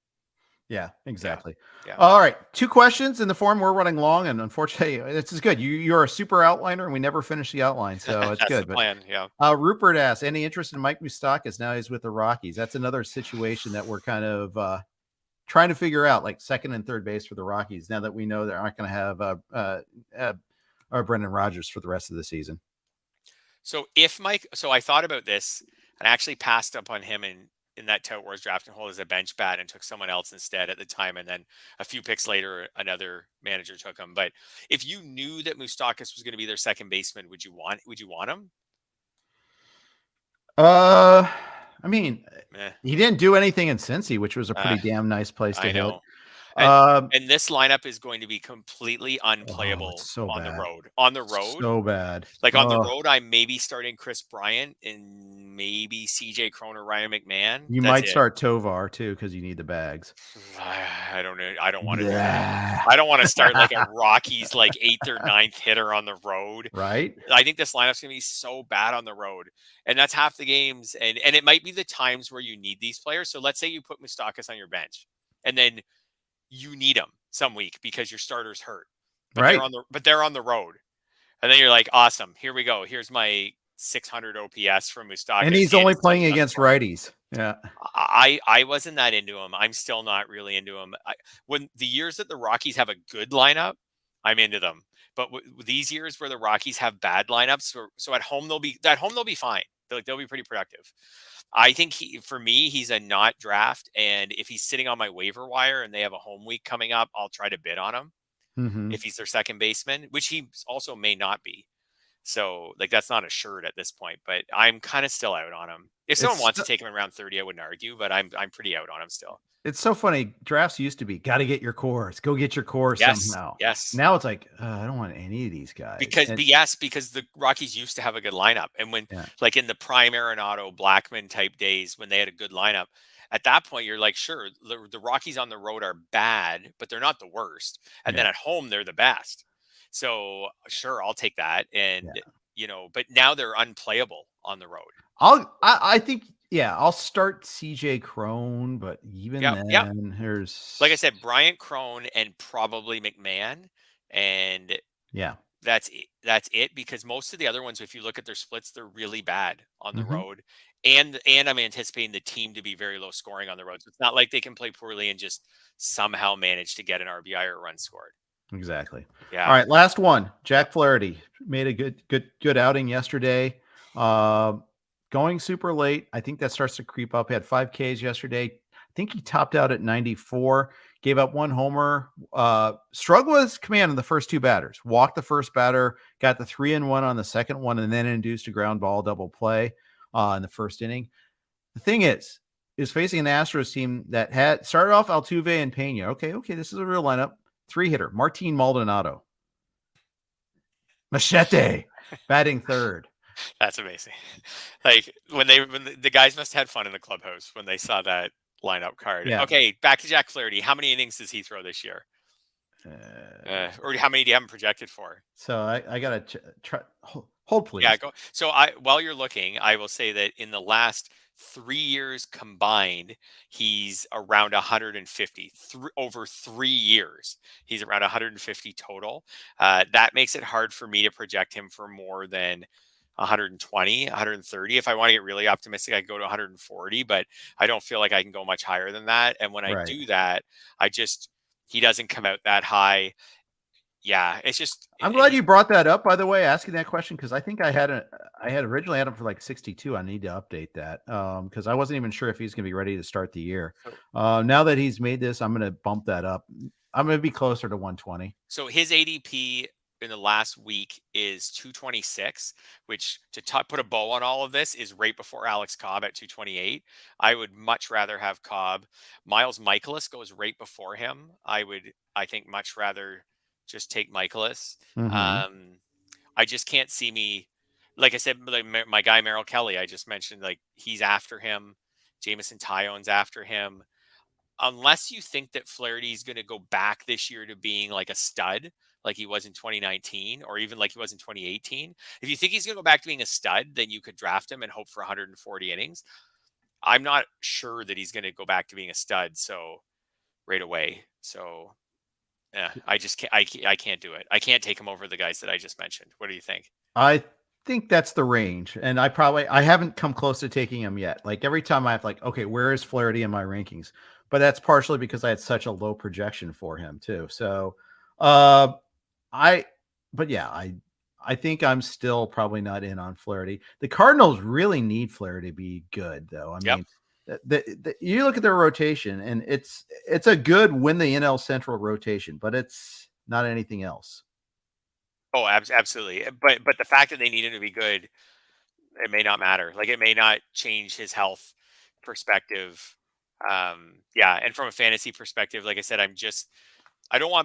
Speaker 1: Yeah, exactly.
Speaker 2: Yeah.
Speaker 1: All right. 2 questions in the form. We're running long, and unfortunately, this is good. You're a super outliner, and we never finish the outline, so it's
Speaker 2: That's
Speaker 1: good.
Speaker 2: The plan. Yeah.
Speaker 1: Rupert asks, any interest in Mike Moustakas? Now he's with the Rockies. That's another situation that we're kind of trying to figure out, like second and third base for the Rockies. Now that we know they aren't going to have Brendan Rodgers for the rest of the season.
Speaker 2: So I thought about this and actually passed up on him in that Tout Wars draft and hold as a bench bat and took someone else instead at the time. And then a few picks later, another manager took him. But if you knew that Moustakas was going to be their second baseman, would you want him?
Speaker 1: I mean, he didn't do anything in Cincy, which was a pretty damn nice place to hit.
Speaker 2: And this lineup is going to be completely unplayable on the road. On the road,
Speaker 1: so bad.
Speaker 2: Like on the road, I'm maybe starting Chris Bryant and maybe CJ Cron or Ryan McMahon.
Speaker 1: You might start Tovar too because you need the bags.
Speaker 2: I don't know. I don't want to do that. I don't want to start like a Rockies like 8th or 9th hitter on the road.
Speaker 1: Right.
Speaker 2: I think this lineup's gonna be so bad on the road, and that's half the games. And it might be the times where you need these players. So let's say you put Moustakas on your bench, and then you need them some week because your starter's hurt, but they're on the road, and then you're like, awesome, here we go. Here's my 600 OPS from Moustakas,
Speaker 1: and he's only playing against righties. Yeah,
Speaker 2: I wasn't that into him. I'm still not really into him. When the years that the Rockies have a good lineup, I'm into them. But these years where the Rockies have bad lineups, so at home they'll be fine. They'll be pretty productive. I think for me, he's a not draft. And if he's sitting on my waiver wire and they have a home week coming up, I'll try to bid on him if he's their second baseman, which he also may not be. So like, that's not assured at this point, but I'm kind of still out on him. If someone wants to take him around 30, I wouldn't argue, but I'm pretty out on him still.
Speaker 1: It's so funny. Drafts used to be, got to get your cores. Go get your cores somehow.
Speaker 2: Yes.
Speaker 1: Now it's like, I don't want any of these guys.
Speaker 2: Because the Rockies used to have a good lineup. And when, like in the prime Arenado, Blackman type days, when they had a good lineup, at that point, you're like, sure, the Rockies on the road are bad, but they're not the worst. And then at home, they're the best. So sure, I'll take that. And, but now they're unplayable on the road.
Speaker 1: I think, I'll start CJ Cron, but even then, there's,
Speaker 2: like I said, Bryant, Cron, and probably McMahon, and that's it. Because most of the other ones, if you look at their splits, they're really bad on the road, and I'm anticipating the team to be very low scoring on the road. So it's not like they can play poorly and just somehow manage to get an RBI or a run scored.
Speaker 1: Exactly.
Speaker 2: Yeah.
Speaker 1: All right, last one. Jack Flaherty made a good outing yesterday. Going super late. I think that starts to creep up. He had 5 Ks yesterday. I think he topped out at 94, gave up 1 homer, struggled with his command in the first 2 batters, walked the first batter, got the 3-1 on the second one, and then induced a ground ball double play in the first inning. The thing is facing an Astros team that had started off Altuve and Pena. Okay. This is a real lineup. 3-hitter, Martin Maldonado. Machete batting third.
Speaker 2: That's amazing. Like when the guys must have had fun in the clubhouse when they saw that lineup card.
Speaker 1: Yeah.
Speaker 2: Okay, back to Jack Flaherty. How many innings does he throw this year? Or how many do you have him projected for?
Speaker 1: So I gotta try. Hold, please.
Speaker 2: Yeah, go. So while you're looking, I will say that in the last 3 years combined, he's around 150. Over 3 years, he's around 150 total. That makes it hard for me to project him for more than 120, 130. If I want to get really optimistic, I go to 140, but I don't feel like I can go much higher than that. And when I do that, he doesn't come out that high. Yeah, it's just.
Speaker 1: I'm glad you brought that up, by the way, asking that question, because I think I had originally had him for like 62. I need to update that because I wasn't even sure if he's going to be ready to start the year. Now that he's made this, I'm going to bump that up. I'm going to be closer to 120.
Speaker 2: So his ADP in the last week is 226, which to put a bow on all of this is right before Alex Cobb at 228. I would much rather have Cobb. Miles Michaelis goes right before him. I think much rather just take Michaelis. I just can't see me, like I said, like my guy Merrill Kelly, I just mentioned, like he's after him. Jameson Taillon's after him. Unless you think that Flaherty's going to go back this year to being like a stud, like he was in 2019, or even like he was in 2018. If you think he's going to go back to being a stud, then you could draft him and hope for 140 innings. I'm not sure that he's going to go back to being a stud. So right away. So yeah, I just can't, I can't do it. I can't take him over the guys that I just mentioned. What do you think?
Speaker 1: I think that's the range. And I haven't come close to taking him yet. Like every time I have like, okay, where is Flaherty in my rankings? But that's partially because I had such a low projection for him too. So, I think I'm still probably not in on Flaherty. The Cardinals really need Flaherty to be good, though. I mean, you look at their rotation, and it's a good win the NL Central rotation, but it's not anything else.
Speaker 2: Oh, absolutely. But the fact that they need him to be good, it may not matter. Like it may not change his health perspective. And from a fantasy perspective, like I said, I don't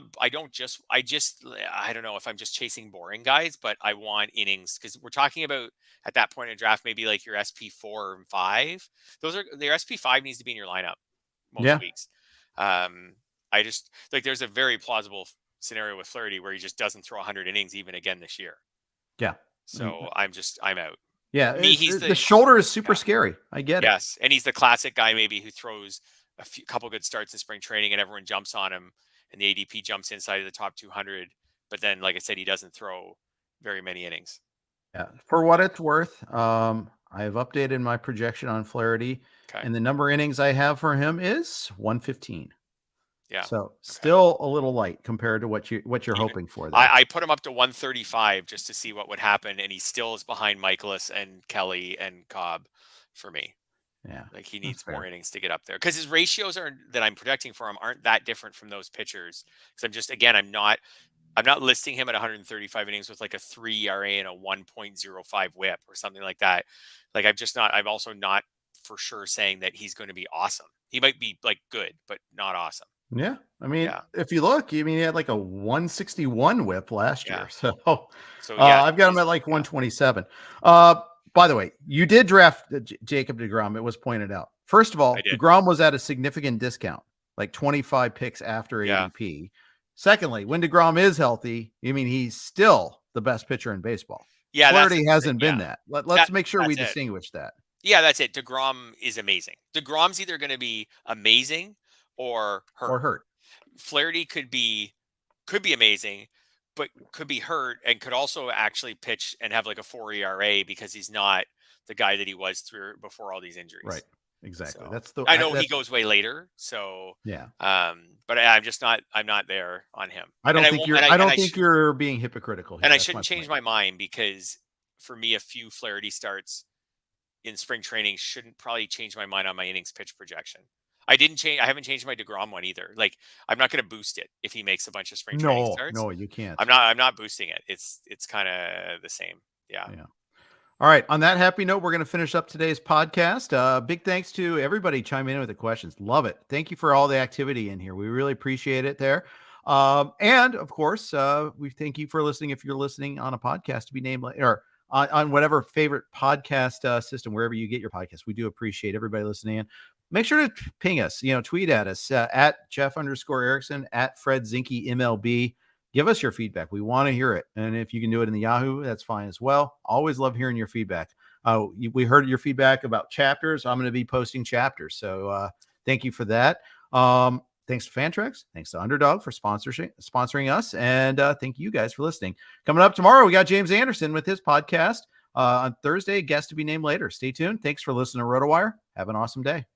Speaker 2: know if I'm just chasing boring guys, but I want innings, because we're talking about at that point in draft, maybe like your SP4 and 5. Their SP5 needs to be in your lineup most weeks. I just like, there's a very plausible scenario with Flaherty where he just doesn't throw 100 innings even again this year.
Speaker 1: Yeah.
Speaker 2: So I'm out.
Speaker 1: Yeah. The shoulder is super scary. I get it.
Speaker 2: Yes. And he's the classic guy maybe who throws couple good starts in spring training and everyone jumps on him and the ADP jumps inside of the top 200. But then, like I said, he doesn't throw very many innings.
Speaker 1: Yeah. For what it's worth, I have updated my projection on Flaherty, and the number of innings I have for him is 115.
Speaker 2: Yeah.
Speaker 1: So still a little light compared to what you're hoping for there.
Speaker 2: I put him up to 135 just to see what would happen, and he still is behind Michaelis and Kelly and Cobb for me.
Speaker 1: Yeah.
Speaker 2: Like he needs more innings to get up there, because his ratios that I'm projecting for him aren't that different from those pitchers. Because I'm not listing him at 135 innings with like a 3 ERA and a 1.05 whip or something like that. Like I'm also not for sure saying that he's going to be awesome. He might be like good, but not awesome.
Speaker 1: Yeah. I mean, if you look, he had like a 161 whip last year. So I've got him at like 127. By the way, you did draft Jacob deGrom. It was pointed out. First of all, deGrom was at a significant discount, like 25 picks after ADP. Secondly, when deGrom is healthy, he's still the best pitcher in baseball.
Speaker 2: Yeah,
Speaker 1: Flaherty hasn't been that. Let's make sure we distinguish that.
Speaker 2: Yeah, that's it. deGrom is amazing. deGrom's either going to be amazing or hurt. Flaherty could be amazing, but could be hurt and could also actually pitch and have like a 4 ERA because he's not the guy that he was through before all these injuries.
Speaker 1: Right. Exactly.
Speaker 2: So, I know he goes way later. So
Speaker 1: yeah.
Speaker 2: But I'm not there on him.
Speaker 1: I don't think you're being hypocritical here.
Speaker 2: And I shouldn't change my mind, because for me, a few Flaherty starts in spring training shouldn't probably change my mind on my innings pitch projection. I haven't changed my deGrom one either. Like, I'm not going to boost it if he makes a bunch of spring training starts.
Speaker 1: No, you can't.
Speaker 2: I'm not boosting it. It's kind of the same. Yeah.
Speaker 1: All right. On that happy note, we're going to finish up today's podcast. Big thanks to everybody chiming in with the questions. Love it. Thank you for all the activity in here. We really appreciate it there. And of course, we thank you for listening. If you're listening on a podcast to be named, or on whatever favorite podcast system, wherever you get your podcast, we do appreciate everybody listening in. make sure to ping us, tweet at us at Jeff_Erickson, at Fred Zinkie MLB. Give us your feedback. We want to hear it. And if you can do it in the Yahoo, that's fine as well. Always love hearing your feedback. We heard your feedback about chapters. I'm going to be posting chapters. So thank you for that. Thanks to Fantrax. Thanks to Underdog for sponsoring us. And thank you guys for listening. Coming up tomorrow, we got James Anderson with his podcast. On Thursday, guest to be named later. Stay tuned. Thanks for listening to RotoWire. Have an awesome day.